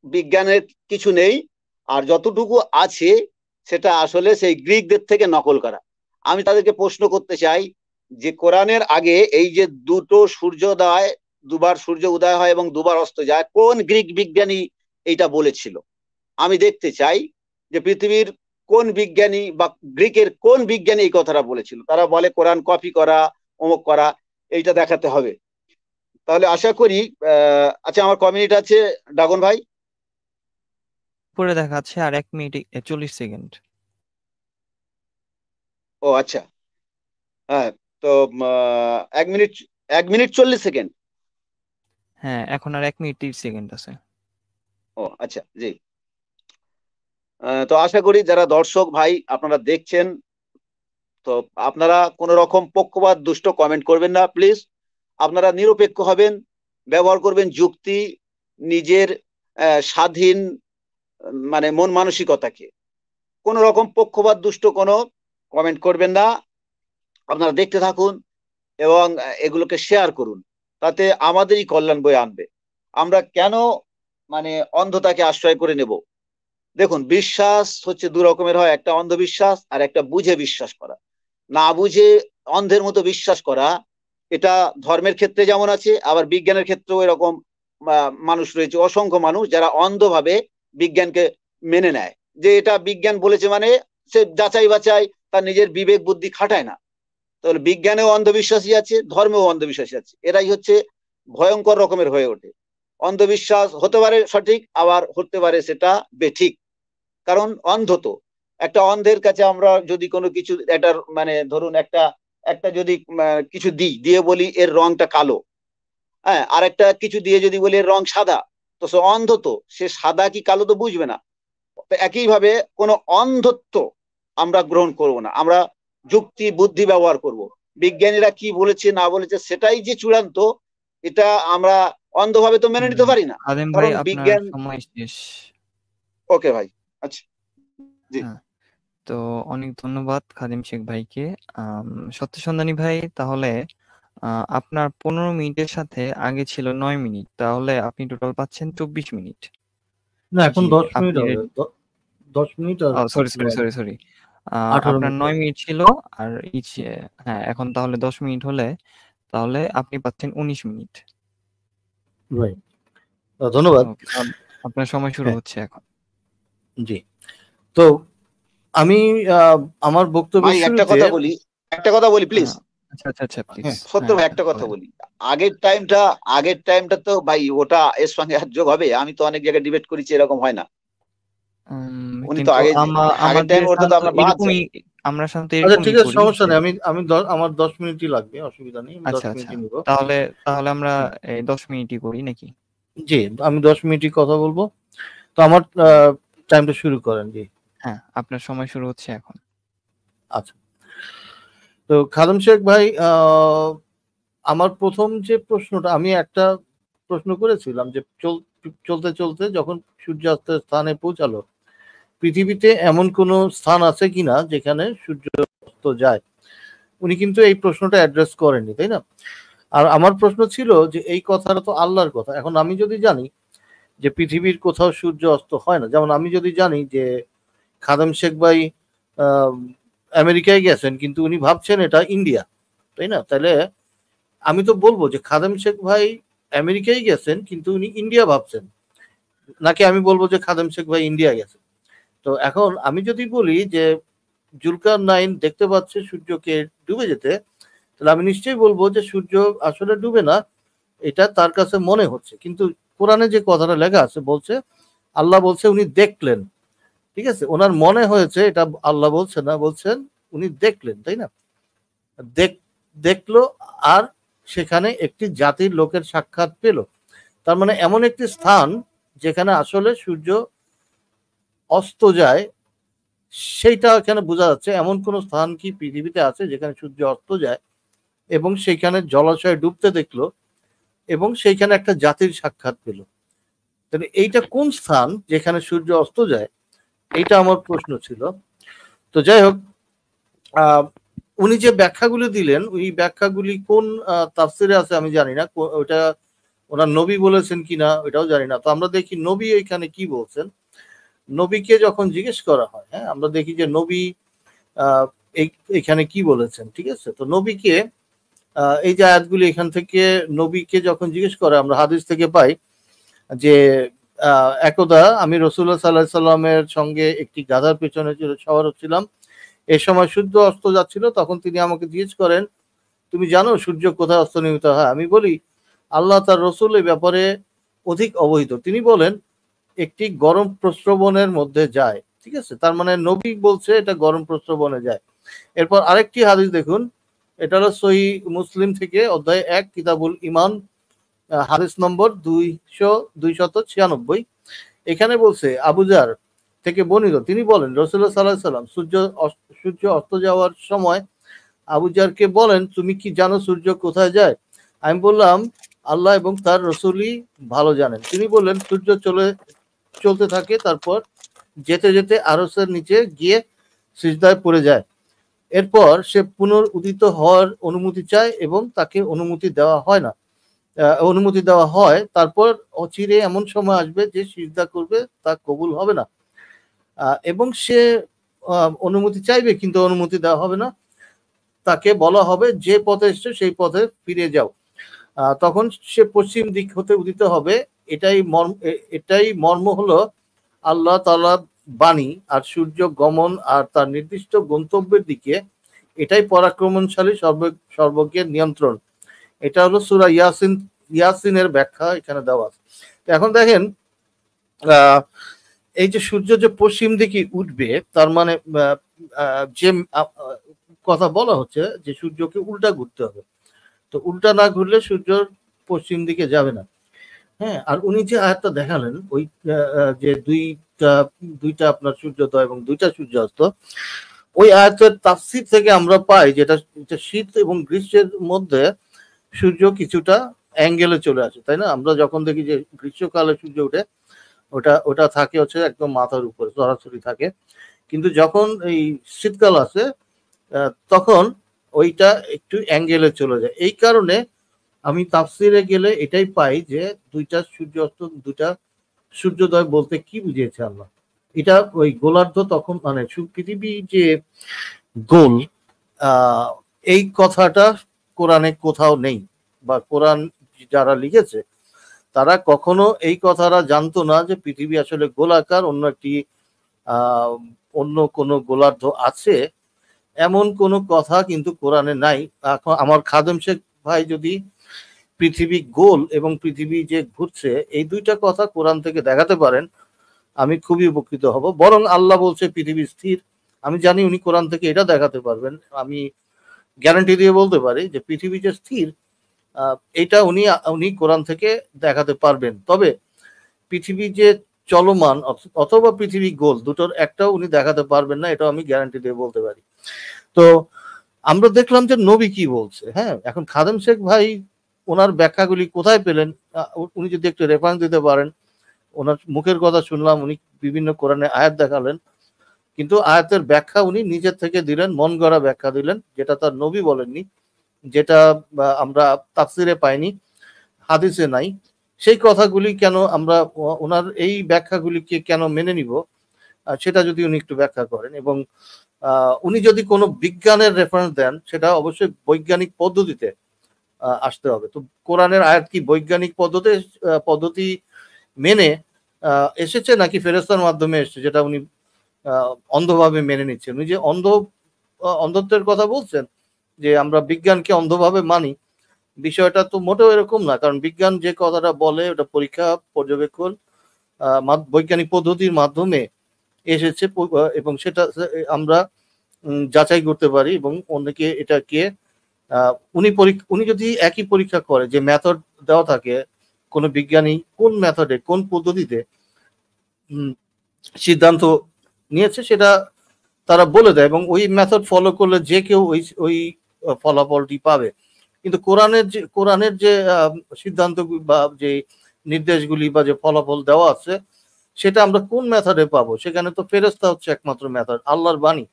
D: বিজ্ঞানের কিছু নেই, আর যতটুকু আছে সেটা আসলে সেই গ্রিকদের থেকে নকল করা। আমি তাদেরকে প্রশ্ন করতে চাই যে কোরআনের আগে এই যে দুবার সূর্য উদয় হয় এবং দুবার অস্ত যায়, কোন গ্রিক বিজ্ঞানী এইটা বলেছিল? আমি দেখতে চাই যে পৃথিবীর কোন বিজ্ঞানী বা গ্রিকের কোন বিজ্ঞানী এই কথাটা বলেছিল। তারা বলে কোরআন কপি করা, অমুক করা, এইটা দেখাতে হবে। তাহলে আশা করি আচ্ছা, আমার কমিউনিটি আছে ড্রাগন ভাই।
B: পরে দেখা যাচ্ছে আর 1 মিনিট 40 সেকেন্ড।
D: ও আচ্ছা, হ্যাঁ, তো 1 মিনিট, 1 মিনিট 40 সেকেন্ড।
B: হ্যাঁ, এখন আর 1 মিনিট 30 সেকেন্ড আছে।
D: ও আচ্ছা, জি। তো আশা করি যারা দর্শক ভাই আপনারা দেখছেন, তো আপনারা কোন রকম পক্ষপাত দুষ্ট কমেন্ট করবেন না প্লিজ। আপনারা নিরপেক্ষ হবেন, ব্যবহার করবেন যুক্তি, নিজের স্বাধীন মানে মন মানসিকতাকে। কোন রকম পক্ষপাত দুষ্ট কোনো কমেন্ট করবেন না। আপনারা দেখতে থাকুন এবং এগুলোকে শেয়ার করুন, তাতে আমাদেরই কল্যাণ বয়ে আনবে। আমরা কেন মানে অন্ধতাকে আশ্রয় করে নেব? দেখুন, বিশ্বাস হচ্ছে দু রকমের হয়, একটা অন্ধবিশ্বাস আর একটা বুঝে বিশ্বাস করা। না বুঝে অন্ধের মতো বিশ্বাস করা, এটা ধর্মের ক্ষেত্রে যেমন আছে, আবার বিজ্ঞানের ক্ষেত্রেও এরকম মানুষ রয়েছে, অসংখ্য মানুষ যারা অন্ধভাবে বিজ্ঞানকে মেনে নেয়, যে এটা বিজ্ঞান বলেছে মানে সে যাচাই বাছাই তার নিজের বিবেক বুদ্ধি খাটায় না। তাহলে বিজ্ঞানেও অন্ধবিশ্বাসী আছে, ধর্মেও অন্ধবিশ্বাসী আছে। এরাই হচ্ছে ভয়ঙ্কর রকমের হয়ে ওঠে। অন্ধবিশ্বাস হতে পারে সঠিক, আবার হতে পারে সেটা বেঠিক, কারণ অন্ধ তো। একটা অন্ধের কাছে আমরা যদি কোনো কিছু একটা মানে ধরুন একটা একটা যদি কিছু দিয়ে বলি এর রংটা কালো, হ্যাঁ, আর একটা কিছু দিয়ে যদি বলি এর রং সাদা, তো সে অন্ধ, তো সে সাদা কি কালো তো বুঝবে না। তো একইভাবে কোনো অন্ধত্ব আমরা গ্রহণ করব না, আমরা যুক্তি বুদ্ধি ব্যবহার করব। বিজ্ঞানীরা কি বলেছে না বলেছে সেটাই যে চূড়ান্ত, এটা আমরা অন্ধভাবে তো মেনে নিতে পারি না,
B: খাদেম ভাই,
D: কারণ
B: আপনার
D: বিজ্ঞান।
B: সময় শেষ।
D: ওকে ভাই, আচ্ছা, জি।
B: হ্যাঁ, তো অনেক ধন্যবাদ খাদিম শেখ ভাইকে। সত্য সন্ধানী ভাই, তাহলে আপনার 15 মিনিটের সাথে আগে ছিল 9 মিনিট, তাহলে আপনি টোটাল পাচ্ছেন 24 মিনিট।
A: না, এখন
B: জি,
A: 10 মিনিট
B: আপনি
A: হবে, 10 মিনিট আর
B: সরি
A: একটু
B: সরি
A: হবে,
B: সরি সরি
A: 18
B: আপনার
A: মিনিট
B: 9
A: হবে।
B: মিনিট ছিল, আর হ্যাঁ, এখন তাহলে 10 মিনিট হলে তাহলে আপনি পাচ্ছেন 19 মিনিট।
A: রাইট, ধন্যবাদ।
B: ওকে, আপনার সময় শুরু
A: হ্যাঁ,
B: হচ্ছে এখন।
A: জি। তো আমি আমার
D: ভাই
A: বক্তব্যের
D: একটা
A: শুরুতে,
D: কথা বলি প্লিজ।
B: আচ্ছা আচ্ছা আচ্ছা, প্লিজ।
A: হ্যাঁ,
D: সত্য
B: হ্যাঁ
D: ভাই,
B: হ্যাঁ,
D: একটা কথা
B: বলেন।
D: বলি। আগের টাইমটা তো ভাই ওটা এর সঙ্গে আর যোগ হবে? আমি তো অনেক জায়গায় ডিবেট করেছি, এরকম হয় না। উনি তো
B: কিন্তু
D: আগে, আগের
B: আমাদের
D: টাইম ওটা তো
B: সাধারণত
D: আমরা বাদ
B: এরকমই,
D: যাই।
B: আমরা সাধারণত
A: আচ্ছা
B: এরকমই
A: ঠিক আছে,
B: করি
A: সমস্যা
B: যে
A: নেই। আমার 10 মিনিটই লাগবে, অসুবিধা নেই, আমি 10
B: আচ্ছা আচ্ছা,
A: মিনিটই নিব।
B: তাহলে তাহলে আমরা
A: হুম,
B: এই 10 মিনিটই করি নাকি?
A: জি, আমি 10 মিনিটই কথা বলবো। তো আমার টাইমটা শুরু করেন, জি।
B: হ্যাঁ, আপনার সময় শুরু হচ্ছে এখন।
A: আচ্ছা, তো খাদেম শেখ ভাই, আমার প্রথম যে প্রশ্নটা, আমি একটা প্রশ্ন করেছিলাম যে চলতে চলতে যখন সূর্যাস্তের স্থানে পৌঁছালো, পৃথিবীতে এমন কোনো স্থান আছে কিনা যেখানে সূর্য অস্ত যায়। উনি কিন্তু এই প্রশ্নটা অ্যাড্রেস করেননি, তাই না? আর আমার প্রশ্ন ছিল যে এই কথাটা তো আল্লাহর কথা। এখন আমি যদি জানি যে পৃথিবীর কোথাও সূর্য অস্ত হয় না, যেমন আমি যদি জানি যে খাদেম শেখ ভাই আহ, আমেরিকায় গেছেন কিন্তু উনি ভাবছেন এটা ইন্ডিয়া, তাই না? তাহলে আমি তো বলবো যে খাদেম শেখ ভাই আমেরিকায় গেছেন কিন্তু উনি ইন্ডিয়া ভাবছেন, নাকি আমি বলবো যে খাদেম শেখ ভাই ইন্ডিয়া গেছেন? তো এখন আমি যদি বলি যে জুলকার নাইন দেখতে পাচ্ছে সূর্যকে ডুবে যেতে, তাহলে আমি নিশ্চয়ই বলবো যে সূর্য আসলে ডুবে না, এটা তার কাছে মনে হচ্ছে। কিন্তু কোরআনে যে কথাটা লেখা আছে বলছে, আল্লাহ বলছে উনি দেখলেন, ঠিক আছে? ওনার মনে হয়েছে, এটা আল্লাহ বলছে না, বলছেন উনি দেখলেন, তাই না? দেখলো, আর সেখানে একটি জাতির লোকের সাক্ষাৎ পেল। তার মানে এমন একটি স্থান যেখানে আসলে সূর্য অস্ত যায়, সেইটা এখানে বোঝা যাচ্ছে। এমন কোন স্থান কি পৃথিবীতে আছে যেখানে সূর্য অস্ত যায় এবং সেইখানে জলাশয়ে ডুবতে দেখলো এবং সেইখানে একটা জাতির সাক্ষাৎ পেল? তাহলে এইটা কোন স্থান যেখানে সূর্য অস্ত যায়, এইটা আমার প্রশ্ন ছিল। তো যাই হোক, আহ উনি যে ব্যাখ্যাগুলি দিলেন, ওই ব্যাখ্যাগুলি কোন তাফসিরে আছে আমি জানি না, ওটা ওনার নবী বলেছেন কিনা ওটাও জানি না। তো আমরা দেখি নবী এখানে কি বলছেন। নবীকে যখন জিজ্ঞেস করা হয়, হ্যাঁ, আমরা দেখি যে নবী আহ এখানে কি বলেছেন, ঠিক আছে? তো নবীকে এই যে আয়াতগুলি এখান থেকে, নবীকে যখন জিজ্ঞেস করে, আমরা হাদিস থেকে পাই যে একদা আমি রাসূলুল্লাহ সাল্লাল্লাহু আলাইহি সাল্লামের সঙ্গে একটি গাধার পেছনে সওয়ার হচ্ছিলাম। এ সময় সূর্য অস্ত যাচ্ছিল, তখন তিনি আমাকে জিজ্ঞেস করেন, তুমি জানো সূর্য কোথায় অস্ত নিয়মিত হয়? আমি বলি, আল্লাহ তার রসুল এই ব্যাপারে অধিক অবহিত। তিনি বলেন একটি গরম প্রস্রবণের মধ্যে যায়, ঠিক আছে? তার মানে নবী বলছে এটা গরম প্রস্রবণে যায়। এরপর আরেকটি হাদিস দেখুন, এটা হলো সহিহ মুসলিম থেকে, অধ্যায় 1, কিতাবুল ঈমান, হাদিস নম্বর 296। এখানে বলছে আবু যার থেকে বর্ণিত, তিনি বলেন রাসূলুল্লাহ সাল্লাল্লাহু আলাইহি সাল্লাম সূর্য অস্ত যাওয়ার সময় আবু জারকে বলেন, তুমি কি জানো সূর্য কোথায় যায়? আমি বললাম, আল্লাহ এবং তার রসুলই ভালো জানেন। তিনি বললেন, সূর্য চলতে থাকে, তারপর যেতে যেতে আরশের নিচে গিয়ে সিজদায় পড়ে যায়। এরপর সে পুনরুদিত হওয়ার অনুমতি চায় এবং তাকে অনুমতি দেওয়া হয়। তারপর অচিরে এমন সময় আসবে যে সিজদা করবে তা কবুল হবে না, এবং সে অনুমতি চাইবে কিন্তু অনুমতি দেওয়া হবে না। তাকে বলা হবে, যে পথে এসছো সেই পথে ফিরে যাও। তখন সে পশ্চিম দিক হতে উদিত হবে। এটাই মর্ম হলো আল্লাহ তাআলার বাণী। আর সূর্য গমন আর তার নির্দিষ্ট গন্তব্যের দিকে, এটাই পরাক্রমশালী সর্বজ্ঞের নিয়ন্ত্রণ। এটা হলো সূরা ইয়াসিনের ব্যাখ্যা এখানে দেওয়া আছে। এখন দেখেন, এই যে সূর্য যে পশ্চিম দিকে উঠবে, তার মানে যে কথা বলা হচ্ছে যে সূর্যকে উল্টা ঘুরতে হবে। তো উল্টা না ঘুরলে সূর্য পশ্চিম দিকে যাবে না। হ্যাঁ, আর উনি যে আয়াতটা দেখালেন, ওই যে দুইটা আপনার সূর্যোদয় এবং দুইটা সূর্যাস্ত, ওই আয়াতের তাফসীর থেকে আমরা পাই যেটা শীত এবং গ্রীষ্মের মধ্যে সূর্য কিছুটা অ্যাঙ্গেলে চলে আসে, তাই না? আমরা যখন দেখি যে গ্রীষ্মকালে সূর্য উঠে, ওটা থাকে হচ্ছে একদম মাথার উপরে সরাসরি থাকে, কিন্তু যখন এই শীতকাল আসে তখন ওইটা একটু অ্যাঙ্গেলে চলে যায়। এই কারণে আমি তাফসিরে গেলে এটাই পাই যে দুইটা সূর্যাস্ত, দুইটা সূর্যোদয় বলতে কি বুঝিয়েছে আল্লাহ। এটা ওই গোলার্ধ তখন মানে পৃথিবী যে গোল, এই কথাটা কোরআনে কোথাও নেই, বা কোরআন যারা লিখেছে তারা কখনো এই কথাটা জানতো না যে পৃথিবী আসলে গোলাকার, অন্য কোনো গোলার্ধ আছে, এমন কোনো কথা কিন্তু কোরআনে নাই। এখন আমার খাদেম শেখ ভাই যদি পৃথিবী গোল এবং পৃথিবী যে ঘুরছে এই দুইটা কথা কোরআন থেকে দেখাতে পারেন, আমি খুবই উপকৃত হব। বরং আল্লাহ বলছে পৃথিবী স্থির, আমি জানি উনি কোরআন থেকে এটা দেখাতে পারবেন। আমি গ্যারান্টি দিয়ে বলতে পারি যে পৃথিবী যে স্থির, এটা উনি কোরআন থেকে দেখাতে পারবেন। তবে পৃথিবী যে চলমান অথবা পৃথিবী গোল, দুটোর একটাও উনি দেখাতে পারবেন না, এটাও আমি গ্যারান্টি দিয়ে বলতে পারি। তো আমরা দেখলাম যে নবী কি বলছে। হ্যাঁ, এখন খাদেম শেখ ভাই ওনার ব্যাখ্যাগুলি কোথায় পেলেন, উনি যদি একটু রেফারেন্স দিতে পারেন। ওনার মুখের কথা শুনলাম, উনি বিভিন্ন কোরআনে আয়াত দেখালেন, কিন্তু আয়াতের ব্যাখ্যা উনি নিজের থেকে দিলেন, মন গড়া ব্যাখ্যা দিলেন, যেটা তার নবী বলেননি, যেটা আমরা তাফসিরে পাইনি, হাদিসে নাই। সেই কথাগুলি কেন আমরা ওনার এই ব্যাখ্যাগুলিকে কেন মেনে নিব, সেটা যদি উনি একটু ব্যাখ্যা করেন। এবং উনি যদি কোনো বিজ্ঞানের রেফারেন্স দেন, সেটা অবশ্যই বৈজ্ঞানিক পদ্ধতিতে আসতে হবে। তো কোরআনের আয়াত কি বৈজ্ঞানিক পদ্ধতি মেনে এসেছে নাকি ফেরেশতার মাধ্যমে এসেছে, যেটা উনি অন্ধভাবে মেনে নিচ্ছেন? উনি যে অন্ধত্বের কথা বলছেন যে আমরা বিজ্ঞানকে অন্ধভাবে মানি, বিষয়টা তো মোটেও এরকম না। কারণ বিজ্ঞান যে কথাটা বলে ওটা পরীক্ষা পর্যবেক্ষণ বৈজ্ঞানিক পদ্ধতির মাধ্যমে এসেছে, এবং সেটা আমরা যাচাই করতে পারি। এবং অনেকে এটাকে উনি যদি একই পরীক্ষা করে, যে মেথড দেওয়া থাকে কোন বিজ্ঞানী কোন মেথডে কোন পদ্ধতিতে সিদ্ধান্ত নিয়েছে, সেটা তারা বলে দেয়, এবং ওই মেথড ফলো করলে যে কেউ ওই ফলাফলটি পাবে। কিন্তু কোরআনের যে সিদ্ধান্ত বা যে নির্দেশগুলি বা যে ফলাফল দেওয়া আছে, সেটা আমরা কোন মেথডে পাবো? সেখানে তো ফেরেশতা হচ্ছে একমাত্র মেথড, আল্লাহর বাণী,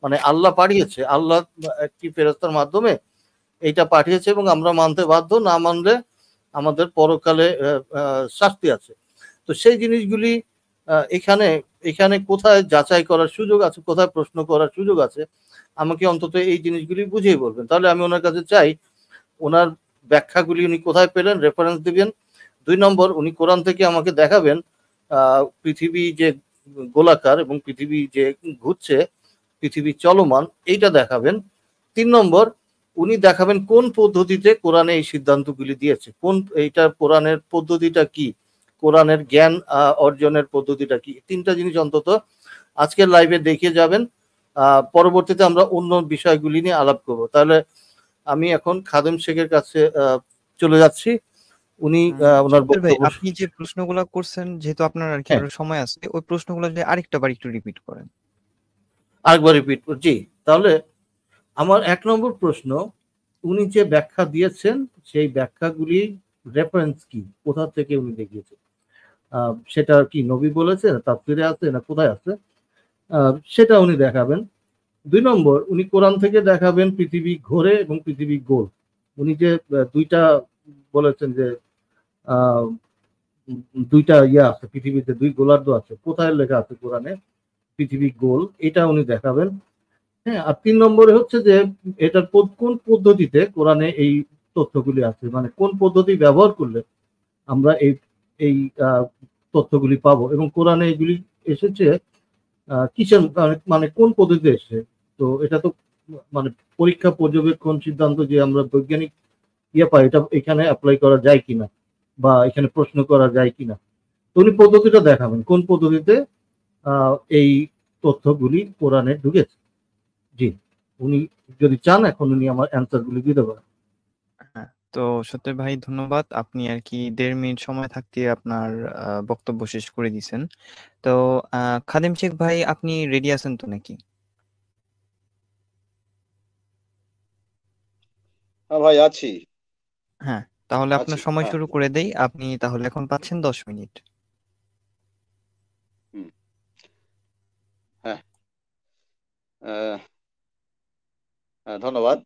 A: মানে আল্লাহ পাঠিয়েছে, আল্লাহ একটি ফেরেশতার মাধ্যমে এইটা পাঠিয়েছে, এবং আমরা মানতে বাধ্য, না মানলে আমাদের পরকালে শাস্তি আছে। তো সেই জিনিসগুলি এখানে কোথায় যাচাই করার সুযোগ আছে, কোথায় প্রশ্ন করার সুযোগ আছে, আমাকে অন্তত এই জিনিসগুলি বুঝিয়ে বলবেন। তাহলে আমি ওনার কাছে চাই, ওনার ব্যাখ্যাগুলি উনি কোথায় পেলেন, রেফারেন্স দিবেন। 2 নম্বর, উনি কোরআন থেকে আমাকে দেখাবেন পৃথিবী যে গোলাকার এবং পৃথিবী যে ঘুরছে, পৃথিবী চলমান, এইটা দেখাবেন। 3 নম্বর, উনি দেখাবেন কোন পদ্ধতিতে কোরআনে এই সিদ্ধান্তগুলি দিয়েছে, এইটা কোরআনের পদ্ধতিটা কি, কোরআনের জ্ঞান অর্জনের পদ্ধতিটা কি। 3টা জিনিস অন্তত আজকের লাইভে দেখিয়ে যাবেন। পরবর্তীতে আমরা অন্য বিষয়গুলি নিয়ে আলাপ করব। তাহলে আমি এখন খাদেম শেখের কাছে চলে যাচ্ছি। উনি ওনার বক্তব্য।
B: আপনি যে প্রশ্নগুলো করছেন, যেহেতু আপনার আর কি আরো সময় আছে, ওই প্রশ্নগুলো যদি আরেকটা বার একটু রিপিট করেন।
A: আরেকবার রিপিট জি। তাহলে আমার 1 নম্বর প্রশ্ন, উনি যে ব্যাখ্যা দিয়েছেন সেই ব্যাখ্যাগুলি রেফারেন্স কি, কোথা থেকে উনি দেখিয়েছেন? সেটা কি নবী বলেছে, তাফসীরে আছে, না কোথায় আছে? সেটা উনি দেখাবেন। 2 নম্বর, উনি কোরআন থেকে দেখাবেন পৃথিবী ঘোরে এবং পৃথিবী গোল। উনি যে দুইটা বলেছেন যে দুইটা আছে পৃথিবীতে, 2 গোলার্ধ আছে, কোথায় লেখা আছে কোরআনে পৃথিবী গোল? এটা উনি দেখাবেন। হ্যাঁ, আর 3 নম্বরে হচ্ছে যে এটার কোন পদ্ধতিতে কোরআনে এই তথ্যগুলি আছে, মানে কোন পদ্ধতি ব্যবহার করলে আমরা এই এই তথ্যগুলি পাবো, এবং কোরআনে এগুলি এসেছে কিসের মানে কোন পদ্ধতিতে এসেছে। তো এটা তো মানে পরীক্ষা পর্যবেক্ষণ সিদ্ধান্ত যে আমরা বৈজ্ঞানিক পাই, এটা এখানে অ্যাপ্লাই করা যায় কিনা বা এখানে প্রশ্ন করা যায় কিনা। তো উনি পদ্ধতিটা দেখাবেন কোন পদ্ধতিতে এই তথ্যগুলি কোরআনে ঢুকেছে। জি, উনি যদি চান এখন উনি আমার অ্যান্সারগুলি দিতে পারেন।
B: হ্যাঁ, তো সত্যি ভাই ধন্যবাদ, আপনি আর কি 1.5 মিনিট সময় থাকতে আপনার বক্তব্য শেষ করে দিয়েছেন। তো খাদিম শেখ ভাই, আপনি রেডি আছেন তো নাকি?
D: হ্যাঁ ভাই, আছি
B: হ্যাঁ, তাহলে আপনার
D: আছি।
B: সময়
D: হ্যাঁ।
B: শুরু করে দেই। আপনি তাহলে এখন পাচ্ছেন 10 মিনিট।
D: হুম। হ্যাঁ। আহ, ধন্যবাদ।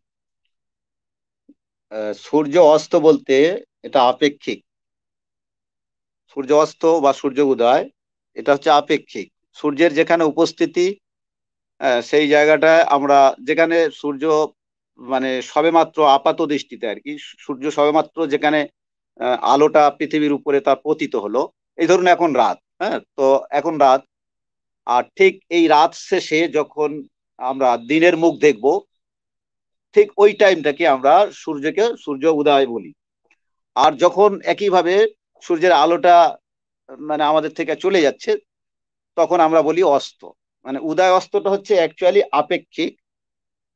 D: সূর্য অস্ত বলতে এটা আপেক্ষিক। সূর্য অস্ত বা সূর্য উদয় এটা হচ্ছে আপেক্ষিক। সূর্যের যেখানে উপস্থিতি, সেই জায়গাটায় আমরা, যেখানে সূর্য মানে সবেমাত্র আপাত দৃষ্টিতে আর কি, সূর্য সবেমাত্র যেখানে আলোটা পৃথিবীর উপরে তার পতিত হলো, এই ধরুন এখন রাত। হ্যাঁ, তো এখন রাত, আর ঠিক এই রাত শেষে যখন আমরা দিনের মুখ দেখব, ঠিক ওই টাইমটাকে আমরা সূর্য উদয় বলি। আর যখন একইভাবে সূর্যের আলোটা মানে আমাদের থেকে চলে যাচ্ছে, তখন আমরা বলি অস্ত। মানে উদয় অস্তটা হচ্ছে অ্যাকচুয়ালি আপেক্ষিক।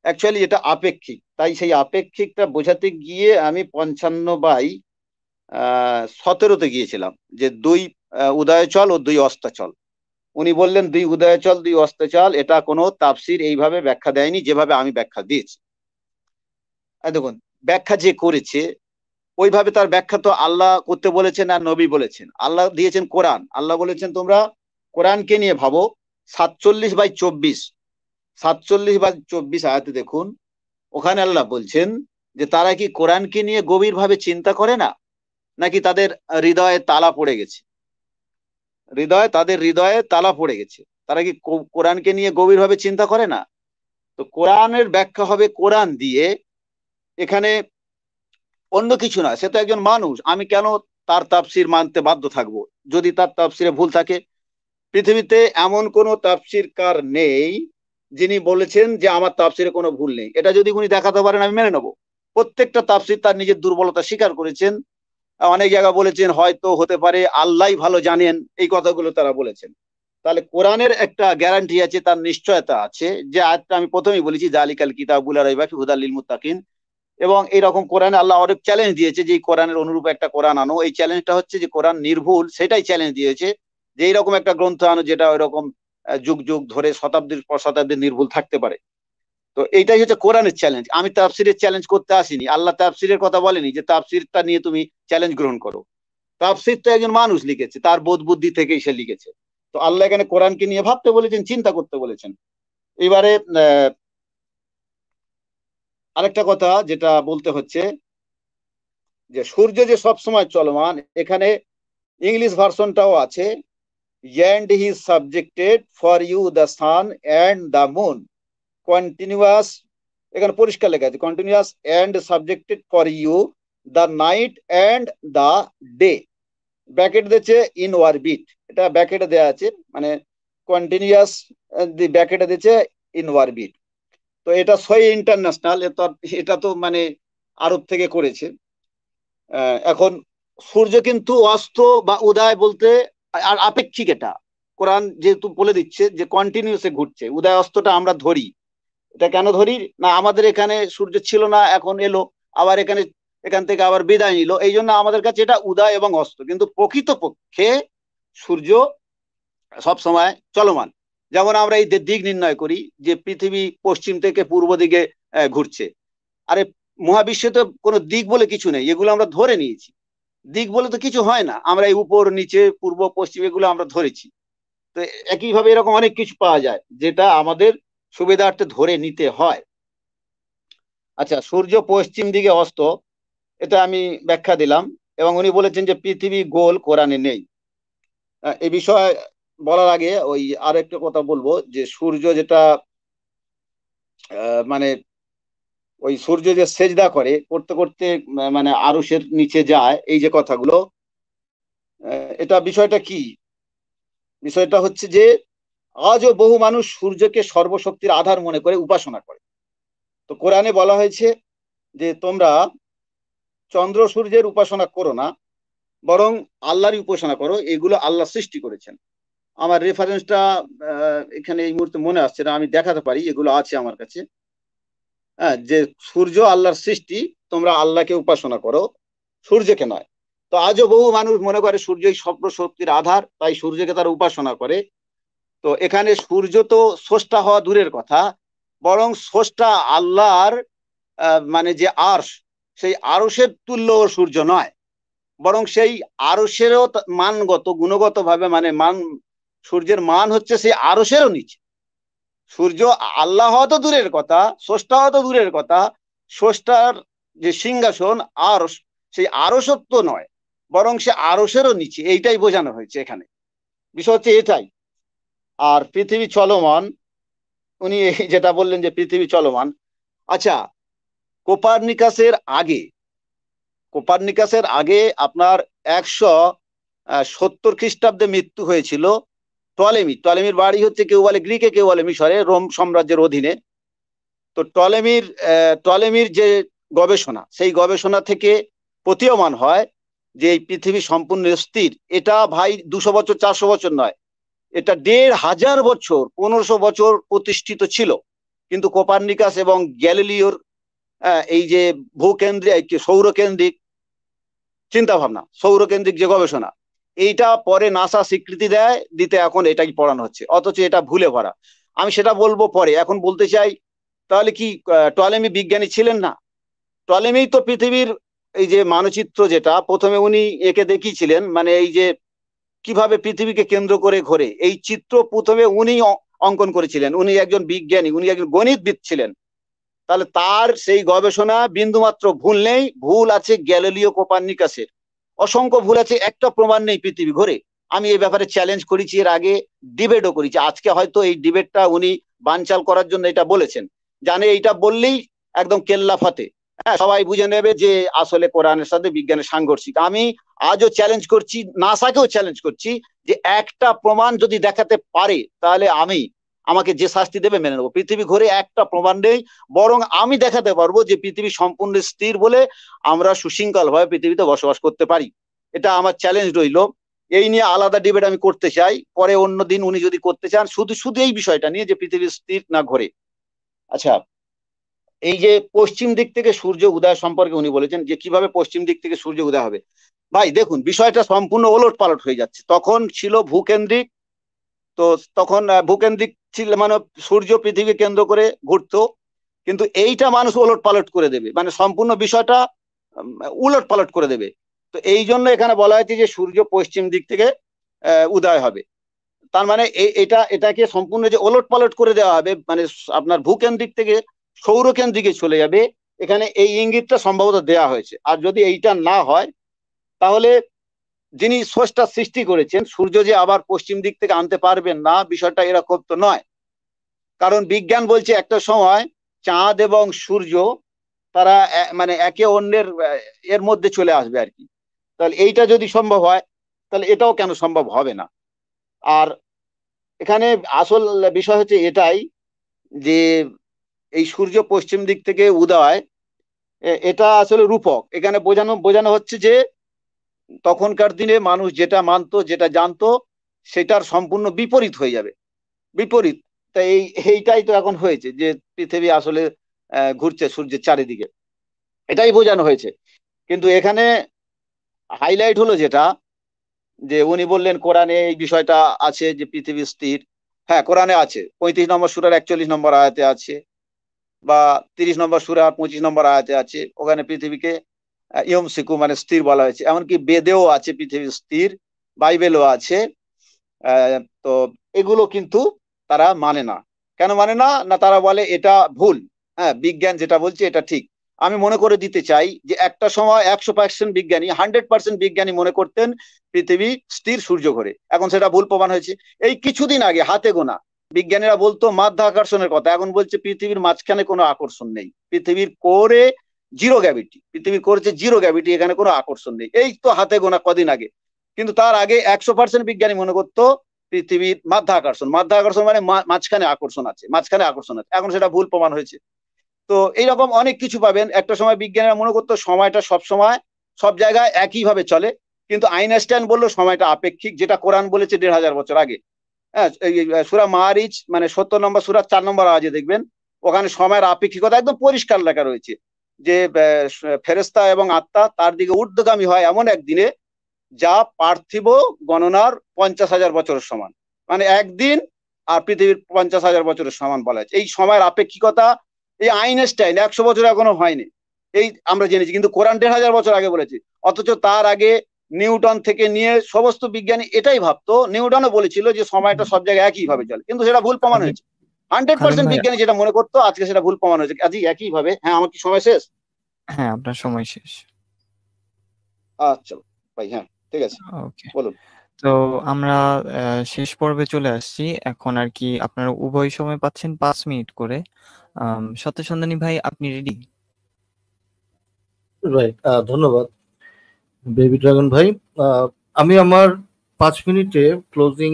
D: অ্যাকচুয়ালি এটা আপেক্ষিক, তাই সেই আপেক্ষিকটা বোঝাতে গিয়ে আমি 55/17 গিয়েছিলাম, যে 2 উদয়াচল ও 2 অস্তাচল। উনি বললেন 2 উদয়াচল 2 অস্তাচল, এটা কোনো তাফসীর এইভাবে ব্যাখ্যা দেয়নি যেভাবে আমি ব্যাখ্যা দিয়েছি। দেখুন, ব্যাখ্যা যে করেছে ওইভাবে তার ব্যাখ্যা তো আল্লাহ করতে বলেছেন আর নবী বলেছেন। আল্লাহ দিয়েছেন কোরআন, আল্লাহ বলেছেন তোমরা কোরআনকে নিয়ে ভাবো। 47/24 আয়াতে দেখুন, ওখানে আল্লাহ বলছেন যে তারা কি কোরআনকে নিয়ে গভীরভাবে চিন্তা করে না, নাকি তাদের হৃদয়ে তালা পড়ে গেছে? তাদের হৃদয়ে তালা পড়ে গেছে। তারা কি কোরআনকে নিয়ে গভীরভাবে চিন্তা করে না? তো কোরআনের ব্যাখ্যা হবে কোরআন দিয়ে, এখানে অন্য কিছু না। সে তো একজন মানুষ, আমি কেন তার তাফসির মানতে বাধ্য থাকবো যদি তার তাফসিরে ভুল থাকে? পৃথিবীতে এমন কোন তাফসিরকার নেই যিনি বলেছেন যে আমার তাফসিরে কোনো ভুল নেই। এটা যদি উনি দেখাতে পারেন আমি মেনে নেবো। প্রত্যেকটা তাফসির তার নিজের দুর্বলতা স্বীকার করেছেন। অনেক জায়গা বলেছেন হয়তো হতে পারে, আল্লাহই ভালো জানেন, এই কথাগুলো তারা বলেছেন। তাহলে কোরআনের একটা গ্যারান্টি আছে, তার নিশ্চয়তা আছে, যে আয়াতটা আমি প্রথমেই বলেছি, জালিকাল কিতাবুল লা রাইবা ফিহি হুদাল লিল মুত্তাকিন। এবং এইরকম কোরআনে আল্লাহ অনেক চ্যালেঞ্জ দিয়েছে যে কোরআনের অনুরূপ একটা কোরআন আনো। এই চ্যালেঞ্জটা হচ্ছে যে কোরআন নির্ভুল, সেটাই চ্যালেঞ্জ দিয়েছে, যে এইরকম একটা গ্রন্থ আনো যেটা ওইরকম যুগ যুগ ধরে শতাব্দীর পর শতাব্দী নির্ভুল থাকতে পারে। তো এইটাই হচ্ছে কোরআনের চ্যালেঞ্জ। আমি তাফসিরের চ্যালেঞ্জ করতে আসিনি। আল্লাহ তাফসিরের কথা বলেনি যে তাফসিরটা নিয়ে তুমি চ্যালেঞ্জ গ্রহণ করো। তাফসির তো একজন মানুষ লিখেছে, তার বোধ বুদ্ধি থেকেই সে লিখেছে। তো আল্লাহ এখানে কোরআনকে নিয়ে ভাবতে বলেছেন, চিন্তা করতে বলেছেন। এবারে আরেকটা কথা যেটা বলতে হচ্ছে, যে সূর্য যে সবসময় চলমান, এখানে ইংলিশ ভার্সনটাও আছে, and he is subjected for you the sun and the moon continuous, এখানে পরিষ্কার লেখা আছে continuous and subjected for you the night and the day, bracket দিয়েছে ইন অরবিট, এটা ব্র্যাকেটে দেওয়া আছে, মানে কন্টিনিউয়াস ব্র্যাকেটে দিয়েছে ইন অরবিট। তো এটা সই ইন্টারন্যাশনাল, এটা তো মানে আরব থেকে করেছে। এখন সূর্য কিন্তু অস্ত বা উদয় বলতে আর আপেক্ষিক। এটা কোরআন যেহেতু বলে দিচ্ছে যে কন্টিনিউসে ঘুরছে, উদয় অস্তটা আমরা ধরি। এটা কেন ধরি না, আমাদের এখানে সূর্য ছিল না, এখন এলো, আবার এখান থেকে আবার বিদায় নিল, এই জন্য আমাদের কাছে এটা উদয় এবং অস্ত। কিন্তু প্রকৃতপক্ষে সূর্য সব সময় চলমান। যেমন আমরা এই দিক নির্ণয় করি যে পৃথিবী পশ্চিম থেকে পূর্ব দিকে ঘুরছে। আরে মহাবিশ্বে তো কোনো দিক বলে কিছু নেই, এগুলো আমরা ধরে নিয়েছি। দিক বলে তো কিছু হয় না, আমরা এই উপর নিচে পূর্ব পশ্চিম এগুলো আমরা ধরেছি। তো একইভাবে এরকম অনেক কিছু পাওয়া যায় যেটা আমাদের সুবিধার্থে ধরে নিতে হয়। আচ্ছা, সূর্য পশ্চিম দিকে অস্ত, এটা আমি ব্যাখ্যা দিলাম। এবং উনি বলেছেন যে পৃথিবী গোল, কোরআনে নেই। এই বিষয়ে বলার আগে ওই আর একটা কথা বলবো, যে সূর্য যেটা মানে ওই সূর্য যে সেজদা করে করতে করতে মানে আরশের নিচে যায়, এই যে কথাগুলো, এটা বিষয়টা কি? বিষয়টা হচ্ছে যে আজও বহু মানুষ সূর্যকে সর্বশক্তির আধার মনে করে উপাসনা করে। তো কোরআনে বলা হয়েছে যে তোমরা চন্দ্র সূর্যের উপাসনা করো না, বরং আল্লাহরই উপাসনা করো, এগুলো আল্লাহ সৃষ্টি করেছেন। আমার রেফারেন্সটা এখানে এই মুহূর্তে মনে আসছে না, আমি দেখাতে পারি, এগুলো আছে আমার কাছে। হ্যাঁ, যে সূর্য আল্লাহর সৃষ্টি, তোমরা আল্লাহকে উপাসনা করো, সূর্যকে নয়। তো আজও বহু মানুষ মনে করে সূর্যই সর্বশক্তির আধার, তাই সূর্যকে তারা উপাসনা করে। তো এখানে সূর্য তো স্রষ্টা হওয়া দূরের কথা, বরং স্রষ্টা আল্লাহর মানে যে আরশ, সেই আরশের তুল্য সূর্য নয়, বরং সেই আরশেরও মানগত গুণগত ভাবে মানে সূর্যের মান হচ্ছে সেই আরশেরও নিচে। সূর্য আল্লাহ হওয়া তো দূরের কথা, স্রষ্টা হওয়া তো দূরের কথা, স্রষ্টার যে সিংহাসন আরশ, সেই আরশত্ব নয়, বরং সে আরশেরও নিচে, এইটাই বোঝানো হয়েছে এখানে। বিষয় হচ্ছে এটাই। আর পৃথিবী চলমান, উনি যেটা বললেন যে পৃথিবী চলমান। আচ্ছা, কোপারনিকাসের আগে কোপারনিকাসের আগে আপনার 170 খ্রিস্টাব্দে মৃত্যু হয়েছিল টলেমির বাড়ি হচ্ছে কেউ বলে গ্রিকে, কেউ বলে মিশরে, রোম সাম্রাজ্যের অধীনে। তো টলেমির যে গবেষণা, সেই গবেষণা থেকে প্রতীয়মান হয় যে এই পৃথিবী সম্পূর্ণ স্থির। এটা ভাই 200 বছর 400 বছর নয়, এটা 1500 বছর 1500 বছর প্রতিষ্ঠিত ছিল। কিন্তু কোপারনিকাস এবং গ্যালিলিওর এই যে ভূকেন্দ্রিক সৌরকেন্দ্রিক চিন্তা ভাবনা, সৌরকেন্দ্রিক যে গবেষণা, এইটা পরে নাসা স্বীকৃতি দিতে এখন এটাই পড়ানো হচ্ছে, অথচ এটা ভুলে ভরা। আমি সেটা বলবো পরে, এখন বলতে চাই, তাহলে কি টলেমি বিজ্ঞানী ছিলেন না? টলেমি তো পৃথিবীর এই যে মানচিত্র, যেটা প্রথমে উনি এঁকে দেখিয়েছিলেন, মানে এই যে কিভাবে পৃথিবীকে কেন্দ্র করে ঘোরে, এই চিত্র প্রথমে উনি অঙ্কন করেছিলেন। উনি একজন বিজ্ঞানী, উনি একজন গণিতবিদ ছিলেন। তাহলে তার সেই গবেষণা বিন্দুমাত্র ভুল নেই। ভুল আছে গ্যালিলিও কোপারনিকাসের, অসংখ্য ভুল আছে, একটা প্রমাণ নেই পৃথিবী ঘোরে। আমি এই ব্যাপারে চ্যালেঞ্জ করেছি, এর আগে ডিবেটও করেছি। আজকে হয়তো এই ডিবেটটা উনি বানচাল করার জন্য এটা বলেছেন, জানে এইটা বললেই একদম কেল্লা ফাতে, হ্যাঁ, সবাই বুঝে নেবে যে আসলে কোরআনের সাথে বিজ্ঞানের সাংঘর্ষিক। আমি আজও চ্যালেঞ্জ করছি, নাসাকেও চ্যালেঞ্জ করছি, যে একটা প্রমাণ যদি দেখাতে পারে, তাহলে আমাকে যে শাস্তি দেবে মেনে নেবো। পৃথিবী ঘুরে একটা প্রমাণ নেই, বরং আমি দেখাতে পারবো যে পৃথিবী সম্পূর্ণ স্থির বলে আমরা সুশৃঙ্খল ভাবে পৃথিবীতে বসবাস করতে পারি। এটা আমার চ্যালেঞ্জ রইল। এই নিয়ে আলাদা ডিবেট আমি করতে চাই পরে, অন্য দিন উনি যদি করতে চান, শুধু শুধু এই বিষয়টা নিয়ে যে পৃথিবী স্থির না ঘোরে। আচ্ছা, এই যে পশ্চিম দিক থেকে সূর্য উদয় সম্পর্কে উনি বলেছেন যে কিভাবে পশ্চিম দিক থেকে সূর্য উদয় হবে। ভাই দেখুন, বিষয়টা সম্পূর্ণ ওলট পালট হয়ে যাচ্ছে। তখন ছিল ভূকেন্দ্রিক, তো তখন ভূকেন্দ্রিক ছিল মানে সূর্য পৃথিবী কেন্দ্র করে ঘুরতো। কিন্তু এইটা মানুষ ওলট পালট করে দেবে, মানে সম্পূর্ণ বিষয়টা উলট পালট করে দেবে। তো এই জন্য এখানে বলা হয়েছে যে সূর্য পশ্চিম দিক থেকে উদয় হবে। তার মানে এটাকে সম্পূর্ণ যে ওলট পালট করে দেওয়া হবে, মানে আপনার ভূকেন্দ্রিক থেকে সৌরকেন্দ্রিকে চলে যাবে, এখানে এই ইঙ্গিতটা সম্ভবত দেওয়া হয়েছে। আর যদি এইটা না হয়, তাহলে যিনি স্রষ্টা সৃষ্টি করেছেন সূর্য যে আবার পশ্চিম দিক থেকে আনতে পারবেন না, বিষয়টা এরকম তো নয়। কারণ বিজ্ঞান বলছে একটা সময় চাঁদ এবং সূর্য তারা মানে একে অন্যের এর মধ্যে চলে আসবে আর কি। তাহলে এইটা যদি সম্ভব হয়, তাহলে এটাও কেন সম্ভব হবে না? আর এখানে আসল বিষয় হচ্ছে এটাই, যে এই সূর্য পশ্চিম দিক থেকে উদয়, এটা আসলে রূপক। এখানে বোঝানো হচ্ছে যে তখনকার দিনে মানুষ যেটা মানতো, যেটা জানতো, সেটার সম্পূর্ণ বিপরীত হয়ে যাবে। বিপরীত। তাই এইটাই তো এখন হয়েছে, যে পৃথিবী আসলে ঘুরছে সূর্যের চারিদিকে, এটাই বোঝানো হয়েছে। কিন্তু এখানে হাইলাইট হলো যেটা, যে উনি বললেন কোরআনে এই বিষয়টা আছে যে পৃথিবী স্থির। হ্যাঁ, কোরআনে আছে, 35 নম্বর সূরার 41 নম্বর আয়াতে আছে বা 30 নম্বর সূরা 25 নম্বর আয়াতে আছে, ওখানে পৃথিবীকে ইয়মসিকু মানে স্থির বলা হয়েছে। এমনকি বেদেও আছে পৃথিবী স্থির, বাইবেলও আছে। তো এগুলো কিন্তু তারা মানে না। কেন মানে না? না তারা বলে এটা ভুল, হ্যাঁ বিজ্ঞান যেটা বলছে এটা ঠিক। আমি মনে করে দিতে চাই যে একটা সময় 100% বিজ্ঞানী, 100% বিজ্ঞানী মনে করতেন পৃথিবী স্থির, সূর্য ঘোরে। এখন সেটা ভুল প্রমাণ হয়েছে। এই কিছুদিন আগে হাতে গোনা বিজ্ঞানীরা বলতো মাধ্যাকর্ষণের কথা, এখন বলছে পৃথিবীর মাঝখানে কোনো আকর্ষণ নেই, পৃথিবীর কোরে জিরো গ্র্যাভিটি, পৃথিবীর কোরে জিরো গ্র্যাভিটি, এখানে কোনো আকর্ষণ নেই। এই তো হাতে গোনা কদিন আগে। কিন্তু তার আগে 100% বিজ্ঞানী মনে করতো পৃথিবীর মাধ্যাকর্ষণ, মাধ্যাকর্ষণ মানে মাঝখানে আকর্ষণ আছে, মাঝখানে আকর্ষণ আছে। এখন সেটা ভুল প্রমাণ হয়েছে। তো এইরকম অনেক কিছু পাবেন। একটা সময় বিজ্ঞানীরা মনে করতো সময়টা সব সময় সব জায়গায় একইভাবে চলে, কিন্তু আইনস্টাইন বললো সময়টা আপেক্ষিক, যেটা কোরআন বলেছে 1500 বছর আগে। হ্যাঁ, সূরা মাআরিজ মানে 70 নম্বর সূরা 4 নম্বর আয়াতে দেখবেন ওখানে সময়ের আপেক্ষিকতা একদম পরিষ্কার লেখা রয়েছে যে ফেরেশতা এবং আত্মা তার দিকে ঊর্ধ্বগামী হয় এমন একদিনে যা পার্থিব গণনার 50,000 বছরের সমান। মানে একদিন আর পৃথিবীর 50,000 বছরের সমান বলা হয়েছে। এই সময়ের আপেক্ষিকতা এই আইনস্টাইন 100 বছর এখনো হয়নি, এই আমরা জেনেছি, কিন্তু কোরআন 1500 বছর আগে বলেছে। অথচ তার আগে নিউটন থেকে নিয়ে সমস্ত বিজ্ঞানী এটাই ভাবতো, নিউটনও বলেছিল যে সময়টা সব জায়গায় একই ভাবে চলে, কিন্তু সেটা ভুল প্রমাণ হয়েছে।
B: খালেম
D: 100%
B: ভাই,
D: বিজ্ঞানী যেটা মনে করতো আজকে সেটা ভুল প্রমাণ হয়েছে। আজই একই ভাবে। হ্যাঁ, আমার কি সময় শেষ?
B: হ্যাঁ আপনার সময় শেষ।
D: আচ্ছা ভাই, হ্যাঁ ঠিক আছে,
B: ওকে,
D: বলুন।
B: তো আমরা শেষ পর্বে চলে আসছি। এখন আর কি আপনারা উভয় সময় পাচ্ছেন 5 মিনিট করে। সত্যসন্ধানী ভাই, আপনি রেডি?
A: রাইট, ধন্যবাদ বেবি ড্রাগন ভাই। আমি আমার 5 মিনিটে ক্লোজিং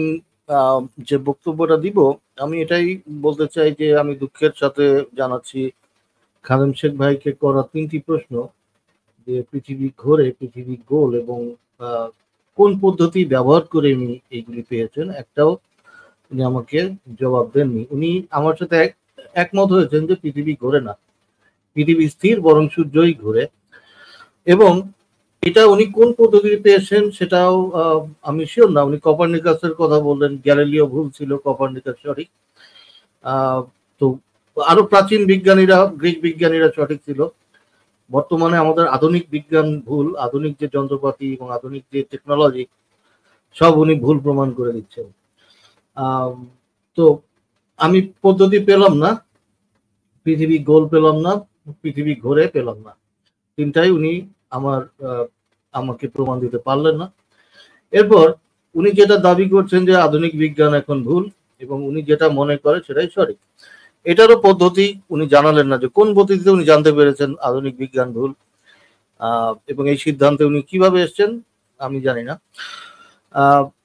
A: যে বক্তব্যটা দিব, আমি এটাই বলতে চাই যে আমি দুঃখের সাথে জানাচ্ছি খালেম শেখ ভাইকে করা 3টি প্রশ্ন, যে পৃথিবী ঘোরে, পৃথিবী গোল, এবং কোন পদ্ধতি ব্যবহার করে উনি এইগুলি পেয়েছেন, একটাও উনি আমাকে জবাব দেননি। উনি আমার সাথে একমত হয়েছেন যে পৃথিবী ঘোরে না, পৃথিবী স্থির, বরং সূর্যই ঘোরে। এবং এটা উনি কোন পদ্ধতি পেয়েছেন সেটাও আমি শিওর না। উনি কপারনিকাসের কথা বললেন, গ্যালিলিও ভুল ছিল, কপারনিকাস সঠিক। তো আরো প্রাচীন বিজ্ঞানীরা, গ্রিক বিজ্ঞানীরা সঠিক ছিল। বর্তমানে আমাদের আধুনিক বিজ্ঞান ভুল, আধুনিক যে যন্ত্রপাতি এবং আধুনিক যে টেকনোলজি সব উনি ভুল প্রমাণ করে দিচ্ছেন। তো আমি পদ্ধতি পেলাম না, পৃথিবী গোল পেলাম না, পৃথিবী ঘোরে পেলাম না, তিনটাই উনি আমাকে প্রমাণ দিতে পারলেন না। এরপর উনি যেটা দাবি করছেন যে আধুনিক বিজ্ঞান এখন ভুল, এবং উনি যেটা মনে করে সেটাই সঠিক, এটারও পদ্ধতি উনি জানালেন না যে কোন পদ্ধতিতে উনি জানতে পেরেছেন আধুনিক বিজ্ঞান ভুল, এবং এই সিদ্ধান্তে উনি কিভাবে এসছেন আমি জানি না।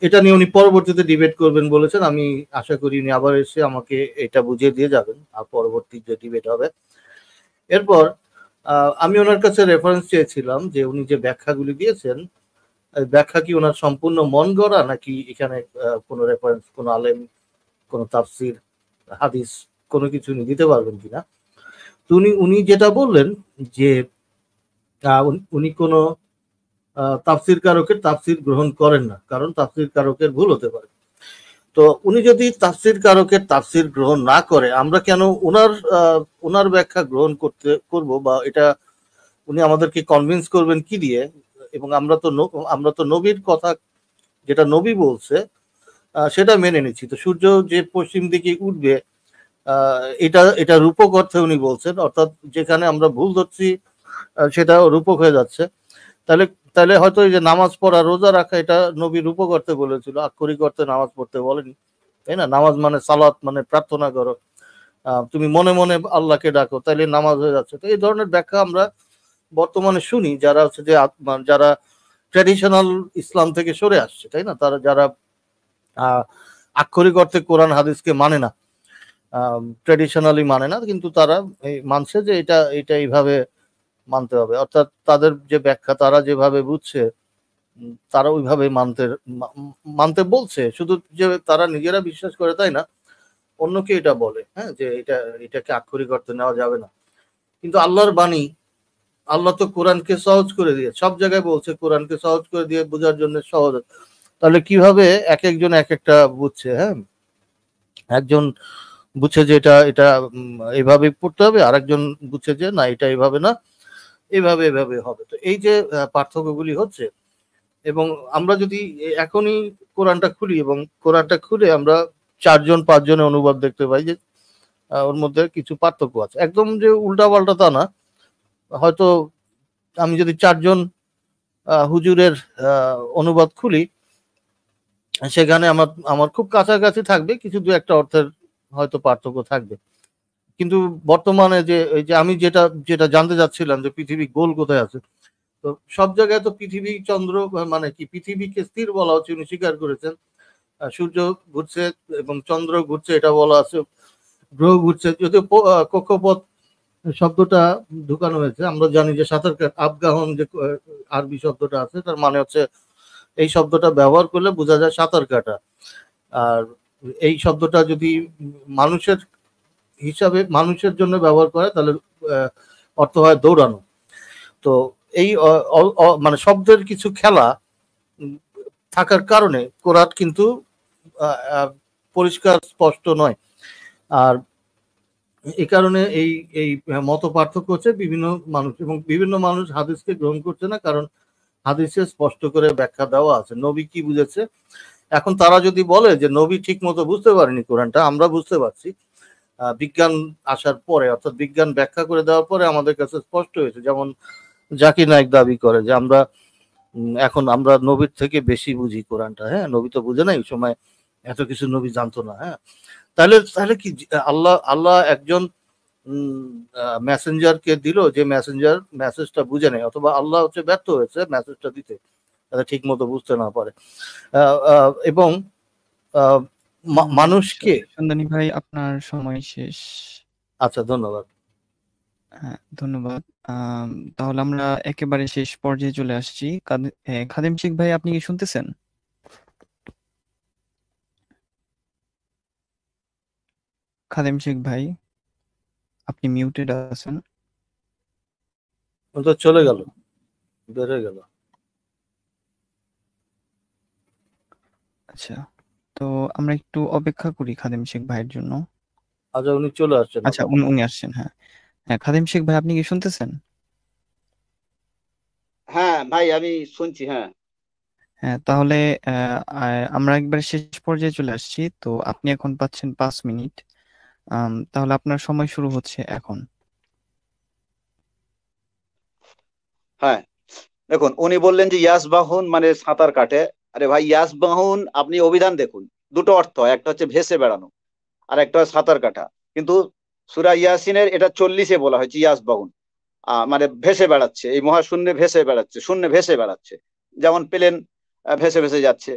A: এটা নিয়ে উনি পরবর্তীতে ডিবেট করবেন বলেছেন। আমি আশা করি উনি আবার এসে আমাকে এটা বুঝিয়ে দিয়ে যাবেন আর পরবর্তী যে ডিবেট হবে। এরপর আমি ওনার কাছে রেফারেন্স চেয়েছিলাম যে উনি যে ব্যাখ্যাগুলি দিয়েছেন, ব্যাখ্যা কি ওনার সম্পূর্ণ মন গড়া, নাকি এখানে কোনো রেফারেন্স, কোনো আলেম, কোনো তাফসির, হাদিস কোনো কিছু উনি দিতে পারবেন কিনা। তো উনি যেটা বললেন যে উনি কোনো তাফসির কারকের তাফসির গ্রহণ করেন না, কারণ তাফসির কারকের ভুল হতে পারে। তো উনি যদি তাফসির কারকের তাফসির গ্রহণ না করে, আমরা কেন ওনার ব্যাখ্যা গ্রহণ করব, বা এটা উনি আমাদেরকে কনভিন্স করবেন কি দিয়ে? এবং আমরা তো নবীর কথা, যেটা নবী বলছে সেটা মেনে নিচ্ছি। তো সূর্য যে পশ্চিম দিকে উঠবে, এটা রূপক অর্থে উনি বলছেন, অর্থাৎ যেখানে আমরা ভুল ধরছি সেটা রূপক হয়ে যাচ্ছে। তাহলে হয়তো এই যে নামাজ পড়া, রোজা রাখা, এটা নবী রূপক অর্থে বলেছিল, আক্ষরিক অর্থে নামাজ পড়তে বলেনি, তাই না? নামাজ মানে সালাত, মানে প্রার্থনা করো, তুমি মনে মনে আল্লাহকে ডাকো, তাইলে নামাজ হয়ে যাচ্ছে। তো এই ধরনের ব্যাখ্যা আমরা বর্তমানে শুনি, যারা হচ্ছে যে যারা ট্র্যাডিশনাল ইসলাম থেকে সরে আসছে, তাই না? তারা যারা আক্ষরিক অর্থে কোরআন হাদিসকে মানে না, ট্র্যাডিশনালি মানে না, কিন্তু তারা মানছে যে এটা এইভাবে মানতে হবে। অর্থাৎ তাদের যে ব্যাখ্যা, তারা যেভাবে বুঝছে তারা ওইভাবে মানতে বলছে। শুধু যে তারা নিজেরা বিশ্বাস করে তাই না, অন্যকে এটা বলে, হ্যাঁ, যে এটাকে আক্ষরিক অর্থে নেওয়া যাবে না। কিন্তু আল্লাহর বাণী, আল্লাহ তো কোরআনকে সহজ করে দিয়ে, সব জায়গায় বলছে কোরআনকে সহজ করে দিয়ে বোঝার জন্য সহজ। তাহলে কিভাবে এক একজন এক একটা বুঝছে? হ্যাঁ, একজন বুঝছে যে এটা এটা এইভাবে পড়তে হবে, আরেকজন বুঝছে যে না এটা এইভাবে না, এইভাবে এভাবে হবে। তো এই যে পার্থক্যগুলি হচ্ছে, এবং আমরা যদি এখনই কোরআনটা খুলি এবং কোরআনটা খুলে আমরা 4-5 জনের অনুবাদ দেখতে পাই যে ওর মধ্যে কিছু পার্থক্য আছে, একদম যে উল্টা পাল্টা তা না। হয়তো আমি যদি 4 জন হুজুরের অনুবাদ খুলি, সেখানে আমার আমার খুব কাছাকাছি থাকবে, কিছু দু একটা অর্থের হয়তো পার্থক্য থাকবে। কিন্তু বর্তমানে যে এই যে আমি যেটা যেটা জানতে চাচ্ছিলাম যে পৃথিবী গোল কোথায় আছে, তো সব জায়গায় তো পৃথিবী চন্দ্র মানে কি পৃথিবীকে স্থির বলা হচ্ছে, উনি স্বীকার করেছেন। সূর্য ঘুরছে এবং চন্দ্র ঘুরছে এটা বলা আছে, গ্রহ ঘুরছে। যদিও কক্ষপথ শব্দটা ঢুকানো হয়েছে, আমরা জানি যে সাঁতার আবগাহন যে আরবি শব্দটা আছে, তার মানে হচ্ছে এই শব্দটা ব্যবহার করলে বোঝা যায় সাঁতার কাটা। আর এই শব্দটা যদি মানুষের হিসাবে মানুষের জন্য ব্যবহার করে তাহলে অর্থ হয় দৌড়ানো। তো এই মানে শব্দের কিছু খেলা থাকার কারণে কোরআন কিন্তু পরিষ্কার স্পষ্ট নয়। আর এই কারণে এই এই মত পার্থক্য হচ্ছে বিভিন্ন মানুষ, এবং বিভিন্ন মানুষ হাদিসকে গ্রহণ করছে না, কারণ হাদিসে স্পষ্ট করে ব্যাখ্যা দেওয়া আছে নবী কি বুঝেছে। এখন তারা যদি বলে যে নবী ঠিক মতো বুঝতে পারেনি কোরআনটা, আমরা বুঝতে পারছি বিজ্ঞান আসার পরে, অর্থাৎ বিজ্ঞান ব্যাখ্যা করে দেওয়ার পরে আমাদের কাছে স্পষ্ট হয়েছে। যেমন জাকির নায়েক দাবি করে যে আমরা এখন আমরা নবীর থেকে বেশি বুঝি কোরআনটা। হ্যাঁ, নবী তো বুঝে নাই, ওই সময় এত কিছু নবী জানতো না। হ্যাঁ, তাহলে তাহলে কি আল্লাহ একজন মেসেঞ্জারকে দিল যে মেসেঞ্জার মেসেজটা বুঝে নেয়, অথবা আল্লাহ হচ্ছে ব্যর্থ হয়েছে মেসেজটা দিতে, তারা ঠিক মতো বুঝতে না পারে। এবং মানুষকে
B: সন্ধানী ভাই আপনার সময় শেষ।
A: আচ্ছা, ধন্যবাদ।
B: হ্যাঁ, ধন্যবাদ। তাহলে আমরা একেবারে শেষ পর্যায়ে চলে আসছি। খাদেম শেখ ভাই, আপনি কি শুনতেছেন? খাদেম শেখ ভাই, আপনি মিউটেড আছেন।
A: তো চলে গেল, বের হয়ে গেল।
B: আচ্ছা, তো আমরা একটু অপেক্ষা করি খাদেম শেখ ভাইয়ের জন্য।
A: আচ্ছা, উনি চলে আসছেন।
B: আচ্ছা, উনি আসছেন। হ্যাঁ হ্যাঁ, খাদেম শেখ ভাই, আপনি কি শুনতেছেন?
D: হ্যাঁ ভাই, আমি শুনছি। হ্যাঁ
B: হ্যাঁ, তাহলে আমরা একবার শেষ পর্যায়ে চলে আসছি। তো আপনি এখন পাচ্ছেন 5 মিনিট। তাহলে আপনার সময় শুরু হচ্ছে এখন।
D: হ্যাঁ, দেখুন উনি বললেন যে ইয়াসবাহুন মানে সাঁতার কাটে। আরে ভাই, ইয়াসবাহুন আপনি অভিধান দেখুন, দুটো অর্থ, একটা হচ্ছে ভেসে বেড়ানো আর একটা হচ্ছে সাঁতার কাটা। কিন্তু সূরা ইয়াসিনের এটা 40-এ বলা হয়েছে ইয়াসবাহুন, মানে ভেসে বেড়াচ্ছে, এই মহাশূন্যে ভেসে বেড়াচ্ছে, শূন্যে ভেসে বেড়াচ্ছে, যেমন প্লেন ভেসে ভেসে যাচ্ছে।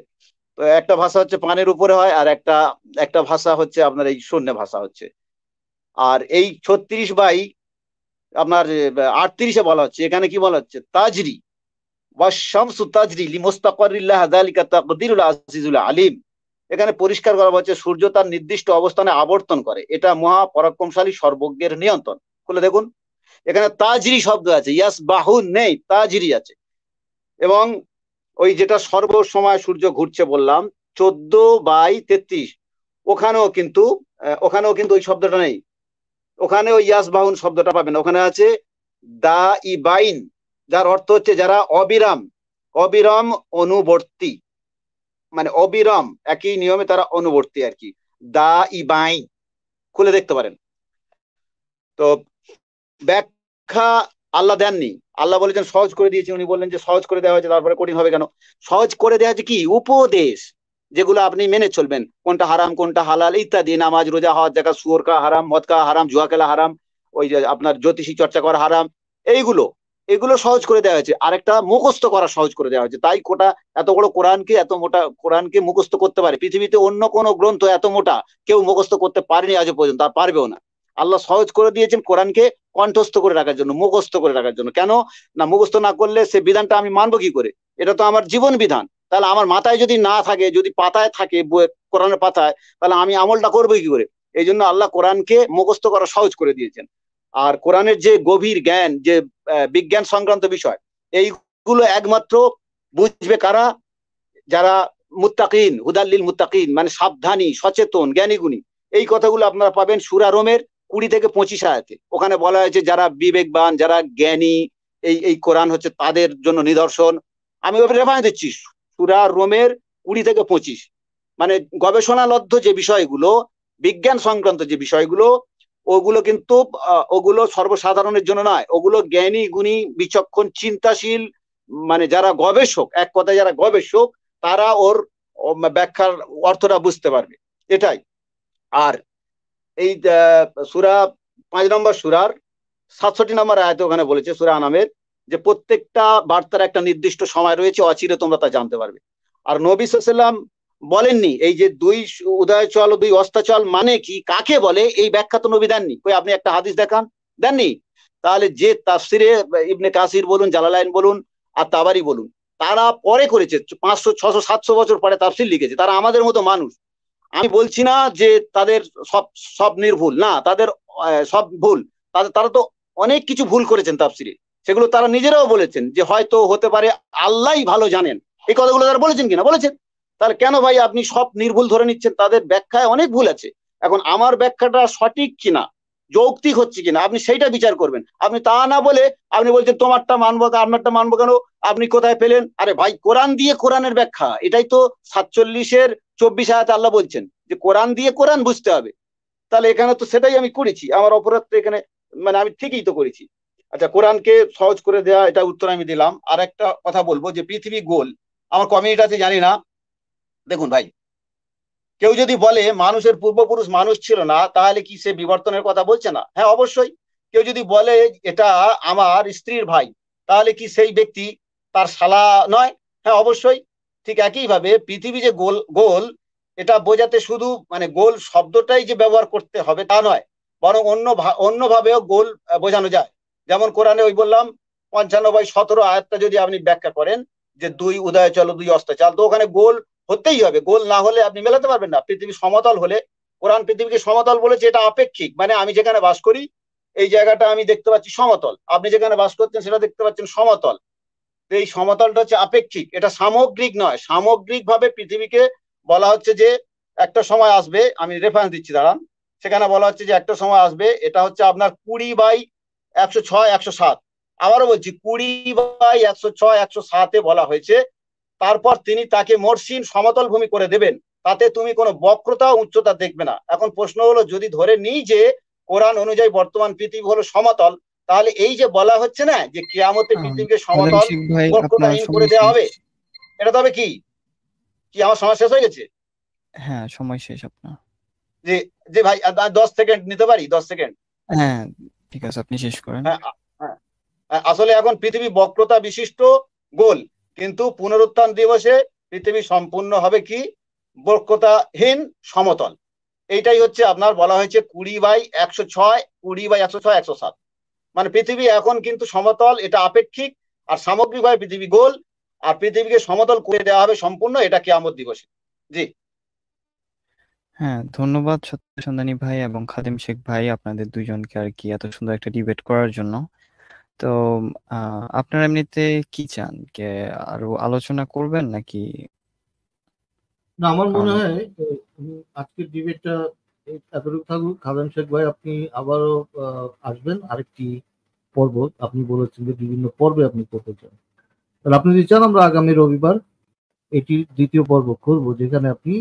D: তো একটা ভাষা হচ্ছে পানির উপরে হয়, আর একটা একটা ভাষা হচ্ছে আপনার এই শূন্য ভাষা হচ্ছে। আর এই 36 বাই আপনার 38-এ বলা হচ্ছে, এখানে কি বলা হচ্ছে, তাজরি ওয়াশ-শামসু তাজরি লিমুস্তাকাররিন লাহা যালিকা তাকদীরুল আজিজুল আলিম। এখানে পরিষ্কার করা হচ্ছে সূর্য তার নির্দিষ্ট অবস্থানে আবর্তন করে, এটা মহা পরাক্রমশালী সর্বজ্ঞের নিয়ন্ত্রণ। খুলে দেখুন, এখানে তাজরি শব্দ আছে, ইয়াসবাহুন নেই, তাজরি আছে। এবং ওই যেটা সর্বসময় সূর্য ঘুরছে বললাম 14/33, ওখানেও কিন্তু ওই শব্দটা নেই। ওখানে ওই ইয়াসবাহুন শব্দটা পাবেন, ওখানে আছে দা ইবাইন, যার অর্থ হচ্ছে যারা অবিরাম অবিরাম অনুবর্তী, মানে অবিরাম একই নিয়মে তারা অনুবর্তী আর কি, দা ইবাইন। খুলে দেখতে পারেন। তো ব্যাখ্যা আল্লাহ দেননি, আল্লাহ বলেছেন সহজ করে দিয়েছে, উনি বললেন যে সহজ করে দেওয়া হয়েছে তারপরে কঠিন হবে কেন। সহজ করে দেওয়া হয়েছে কি, উপদেশ, যেগুলো আপনি মেনে চলবেন, কোনটা হারাম কোনটা হালাল ইত্যাদি, নামাজ রোজা হজ জাকাত, সুর কা হারাম, মদ কা হারাম, জুয়া খেলা হারাম, ওই যে আপনার জ্যোতিষী চর্চা করা হারাম, এইগুলো এগুলো সহজ করে দেওয়া হয়েছে। আরেকটা মুখস্থ করা সহজ করে দেওয়া হয়েছে। তাই এত বড় কোরআনকে, এত মোটা কোরআনকে মুখস্থ করতে পারে, পৃথিবীতে অন্য কোনো গ্রন্থ এত মোটা কেউ মুখস্থ করতে পারেনি আজ পর্যন্ত, আর পারবেও না। আল্লাহ সহজ করে দিয়েছেন কোরআনকে কণ্ঠস্থ করে রাখার জন্য, মুখস্থ করে রাখার জন্য। কেন না, মুখস্থ না করলে সে বিধানটা আমি মানবো কি করে? এটা তো আমার জীবন বিধান। তাহলে আমার মাথায় যদি না থাকে, যদি পাতায় থাকে কোরআনের পাতায়, তাহলে আমি আমলটা করবো কি করে? এই জন্য আল্লাহ কোরআনকে মুখস্থ করা সহজ করে দিয়েছেন। আর কোরআনের যে গভীর জ্ঞান, যে বিজ্ঞান সংক্রান্ত বিষয়, এইগুলো একমাত্র বুঝবে কারা? যারা মুত্তাকিন, হুদাল্লিল মুত্তাকিন, মানে সাবধানী, সচেতন, জ্ঞানী গুণী, এই কথাগুলো আপনারা পাবেন সূরা রোমের 20 থেকে 25 আয়াতে। ওখানে বলা হয়েছে যারা বিবেকবান, যারা জ্ঞানী, এই কোরআন হচ্ছে তাদের জন্য নিদর্শন। আমি ওভাবে রেফারেন্স দিচ্ছি, সূরা রোমের 20 থেকে 25। মানে গবেষণালব্ধ যে বিষয়গুলো, বিজ্ঞান সংক্রান্ত যে বিষয়গুলো, ওগুলো কিন্তু ওগুলো সর্বসাধারণের জন্য নয়, ওগুলো জ্ঞানী গুণী বিচক্ষণ চিন্তাশীল, মানে যারা গবেষক, এক কথায় যারা গবেষক, তারা ওর ব্যাখ্যার অর্থটা বুঝতে পারবে, এটাই। আর এই সূরা 5 নম্বর সূরার 67 নম্বর আয়াতে ওখানে বলেছে, সূরা আনামের, যে প্রত্যেকটা বার্তার একটা নির্দিষ্ট সময় রয়েছে, অচিরে তোমরা তা জানতে পারবে। আর নবী সাল্লাল্লাহু আলাইহি ওয়াসাল্লাম বলেননি এই যে 2 উদয়াচল ও 2 অস্তাচল মানে কি, কাকে বলে, এই ব্যাখ্যা তো নবী দেননি। কই আপনি একটা হাদিস দেখান, দেননি। তাহলে যে তাফসিরে ইবনে কাসির বলুন, জালালাইন বলুন, আর তাবারি বলুন, তারা পরে করেছে, 500 600 700 বছর পরে তাফসির লিখেছে, তারা আমাদের মতো মানুষ। আমি বলছি না যে তাদের সব সব নির্ভুল, না, তাদের সব ভুল, তারা তো অনেক কিছু ভুল করেছেন তাফসিরে, সেগুলো তারা নিজেরাও বলেছেন যে হয়তো হতে পারে, আল্লাহই ভালো জানেন। এই কথাগুলো তারা বলেছেন কিনা, বলেছেন। তাহলে কেন ভাই আপনি সব নির্ভুল ধরে নিচ্ছেন? তাদের ব্যাখ্যায় অনেক ভুল আছে। এখন আমার ব্যাখ্যাটা সঠিক কিনা, যৌক্তিক হচ্ছে কিনা, আপনি সেইটা বিচার করবেন। আপনি তা না বলে আপনি বলছেন তোমারটা মানবো, আপনারটা মানবো কেন, আপনি কোথায় পেলেন? আরে ভাই, কোরআন দিয়ে কোরআনের ব্যাখ্যা, এটাই তো 47-এর 24 আয়াতে আল্লাহ বলছেন যে কোরআন দিয়ে কোরআন বুঝতে হবে। তাহলে এখানে তো সেটাই আমি করেছি, আমার অপরাধ তো এখানে, মানে আমি ঠিকই তো করেছি। আচ্ছা, কোরআনকে সহজ করে দেওয়া, এটা উত্তর আমি দিলাম। আর একটা কথা বলবো যে পৃথিবী গোল, আমার কমিউনিটি আছে জানি না। দেখুন ভাই, কেউ যদি বলে মানুষের পূর্বপুরুষ মানুষ ছিল না, তাহলে কি সে বিবর্তনের কথা বলছে না? হ্যাঁ, অবশ্যই। কেউ যদি বলে এটা আমার স্ত্রীর ভাই, তাহলে কি সেই ব্যক্তি তার শালা নয়? হ্যাঁ, অবশ্যই। ঠিক একইভাবে পৃথিবী যে গোল গোল, এটা বোঝাতে শুধু মানে গোল শব্দটাই যে ব্যবহার করতে হবে তা নয়, বরং অন্যভাবেও গোল বোঝানো যায়। যেমন কোরআনে ওই বললাম 55/17 আয়াতটা যদি আপনি ব্যাখ্যা করেন যে 2 উদয়াচল 2 অস্তাচল, তো ওখানে গোল হতেই হবে, গোল না হলে আপনি মেলাতে পারবেন না। পৃথিবী সমতল হলে, কোরআন পৃথিবীকে সমতল বলেছে, এটা আপেক্ষিক, মানে আমি যেখানে বাস করি এই জায়গাটা আমি দেখতে পাচ্ছি সমতল, আপনি যেখানে বাস করছেন সেটা দেখতে পাচ্ছেন সমতল। তো এই সমতলটা হচ্ছে আপেক্ষিক, এটা সামগ্রিক নয়। সামগ্রিক ভাবে পৃথিবীকে বলা হচ্ছে যে একটা সময় আসবে, আমি রেফারেন্স দিচ্ছি দাঁড়ান, সেখানে বলা হচ্ছে যে একটা সময় আসবে, এটা হচ্ছে আপনার 20/106-107। আবারও বলছি 20/106-107-এ বলা হয়েছে, তারপর তিনি তাকে মসৃণ সমতল ভূমি করে দেবেন, তাতে তুমি কোনো বক্রতা উচ্চতা দেখবে না। এখন প্রশ্ন হলো, যদি ধরে নিই যে কোরআন অনুযায়ী বর্তমান পৃথিবী হলো সমতল, তাহলে এই যে বলা হচ্ছে না যে কিয়ামতে পৃথিবীকে সমতল
B: ভাই, আপনার
D: বক্রতাহীন করে
B: সময়
D: দেওয়া
B: শেষ।
D: হবে, এটা তবে কি কি আমার সময় শেষ হয়ে গেছে?
B: হ্যাঁ, সময় শেষ আপনার।
D: যে যে ভাই 10 সেকেন্ড নিতে পারি, 10 সেকেন্ড?
B: হ্যাঁ, ঠিক আছে, আপনি শেষ করেন।
D: হ্যাঁ, হ্যাঁ। আসলে এখন পৃথিবী বক্রতা বিশিষ্ট গোল, কিন্তু পুনরুত্থান দিবসে পৃথিবী সম্পূর্ণ হবে কি বক্রতাহীন সমতল। এইটাই হচ্ছে আপনার বলা হয়েছে 20/106, 20/106-107। মানে পৃথিবী এখন কিন্তু সমতল, এটা আপেক্ষিক। আর সামগ্রিকভাবে পৃথিবী গোল, আর পৃথিবীকে সমতল করে দেওয়া হবে সম্পূর্ণ, এটা কিয়ামত দিবসে। জি,
B: হ্যাঁ, ধন্যবাদ সত্য সন্ধানী ভাই এবং খাদিম শেখ ভাই, আপনাদের দুইজনকে আর কি এত সুন্দর একটা ডিবেট করার জন্য। তো আপনারা এমনিতে কি চান, কে আরো আলোচনা করবেন নাকি?
A: না, আমার মনে
B: কারণ
A: হয় আজকের ডিবেটটা এতটুকু থাকুক। খালেদ শেখ ভাই, আপনি আবারও আসবেন আরেকটি পর্ব। আপনি বলেছেন যে বিভিন্ন পর্বে আপনি করতে চান, তাহলে আপনি যদি চান আমরা আগামী রবিবার এটি দ্বিতীয় পর্ব করবো, যেখানে আপনি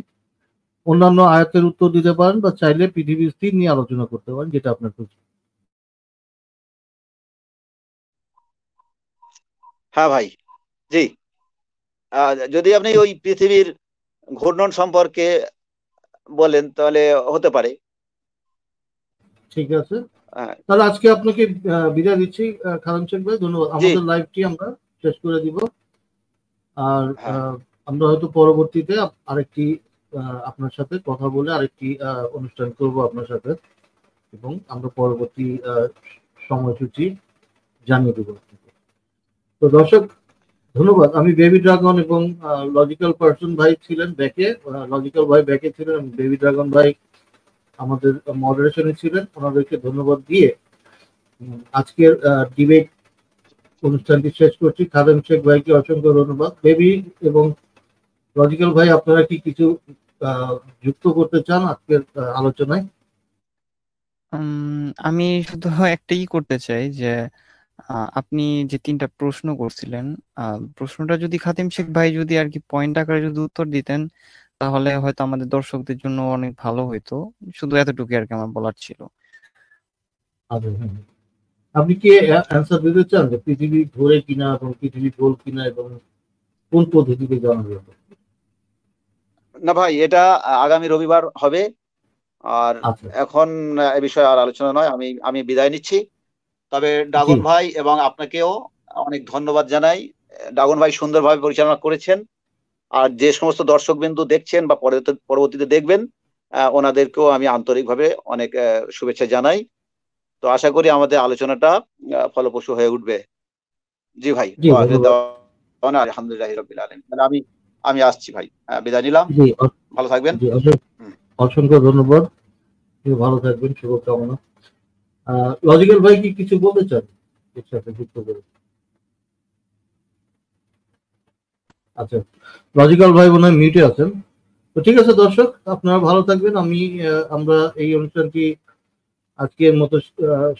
A: অন্যান্য আয়াতের উত্তর দিতে পারেন বা চাইলে পৃথিবীর স্থির নিয়ে আলোচনা করতে পারেন, যেটা আপনার খুশি।
D: হ্যাঁ ভাই, জি। যদি আপনি ওই পৃথিবীর ঘূর্ণন সম্পর্কে বলেন তাহলে হতে পারে।
A: ঠিক আছে,
D: হ্যাঁ,
A: তাহলে আজকে আপনাকে বিদায় দিচ্ছি খালেদ শেখ ভাই, ধন্যবাদ।
D: জি,
A: আমাদের লাইভটি আমরা শেষ করে দিব। আর
D: হ্যাঁ,
A: আমরা হয়তো পরবর্তীতে আরেকটি আপনার সাথে কথা বলে আরেকটি অনুষ্ঠান করব আপনার সাথে, এবং আমরা পরবর্তী সময়সূচি জানিয়ে দেবো আপনাকে। তো দর্শক, ধন্যবাদ। আমি বেবি ড্রাগন এবং লজিক্যাল পার্সন ভাই ছিলেন ব্যাকে, লজিক্যাল ভাই ব্যাকে ছিলেন, এবং বেবি ড্রাগন ভাই আমাদের মডারেশনে ছিলেন। ওনাদেরকে ধন্যবাদ দিয়ে আজকের ডিবেট অনুষ্ঠানটি শেষ করছি। খাদেম শেখ ভাইকে অসংখ্য ধন্যবাদ। বেবি এবং লজিক্যাল ভাই, আপনারা কি কিছু যুক্ত করতে চান আজকের আলোচনায়?
B: আমি শুধু একটাই করতে চাই যে আপনি যে 3টা প্রশ্ন করছিলেন, প্রশ্নটা যদি খাতিম শেখ ভাই যদি আর কি পয়েন্ট আকারে যদি উত্তর দিতেন, তাহলে হয়তো আমাদের দর্শকদের জন্য অনেক ভালো হইতো। শুধু এতটুকু আর কি আমার বলার ছিল।
A: আচ্ছা, হ্যাঁ। আপনি কি অ্যান্সার দিতে চান যে পৃথিবী ঘোরে কিনা এবং পৃথিবী গোল কিনা এবং কোন পদ্ধতিতে জানা যাবে?
D: না ভাই, এটা আগামী রবিবার হবে। আর
A: আচ্ছা,
D: এখন এ বিষয়ে আর আলোচনা নয়, আমি আমি বিদায় নিচ্ছি। তবে
A: জি
D: ড্রাগন ভাই এবং আপনাকেও অনেক ধন্যবাদ জানাই। ড্রাগন ভাই সুন্দরভাবে পরিচালনা করেছেন। আর যে সমস্ত দর্শকবিন্দু দেখছেন বা পরবর্তীতে দেখবেন, ওনাদেরকেও আমি আন্তরিকভাবে অনেক শুভেচ্ছা জানাই। তো আশা করি আমাদের আলোচনাটা ফলপ্রসূ হয়ে উঠবে। জি ভাই,
A: জি ধন্যবাদ।
D: আলহামদুলিল্লাহ রাব্বিল আলামিন। তাহলে আমি আমি আসছি ভাই, বিদায় নিলাম।
A: জি
D: ভালো থাকবেন।
A: জি
D: হুম।
A: অসংখ্য ধন্যবাদ। আপনি ভালো থাকবেন, শুভকামনা। লজিক্যাল ভাই কি কিছু বলতে চান এর সাথে যুক্ত করে? আচ্ছা, লজিক্যাল ভাই মনে হয় মিউটে আছেন। তো ঠিক আছে দর্শক, আপনারা ভালো থাকবেন। আমরা এই অনুষ্ঠানটি আজকের মতো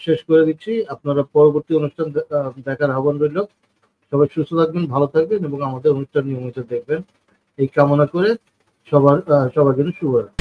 A: শেষ করে দিচ্ছি। আপনারা পরবর্তী অনুষ্ঠান দেখার আহ্বান রইল। সবাই সুস্থ থাকবেন, ভালো থাকবেন এবং আমাদের অনুষ্ঠান নিয়মিত দেখবেন, এই কামনা করে সবার জন্য শুভরাত্রি।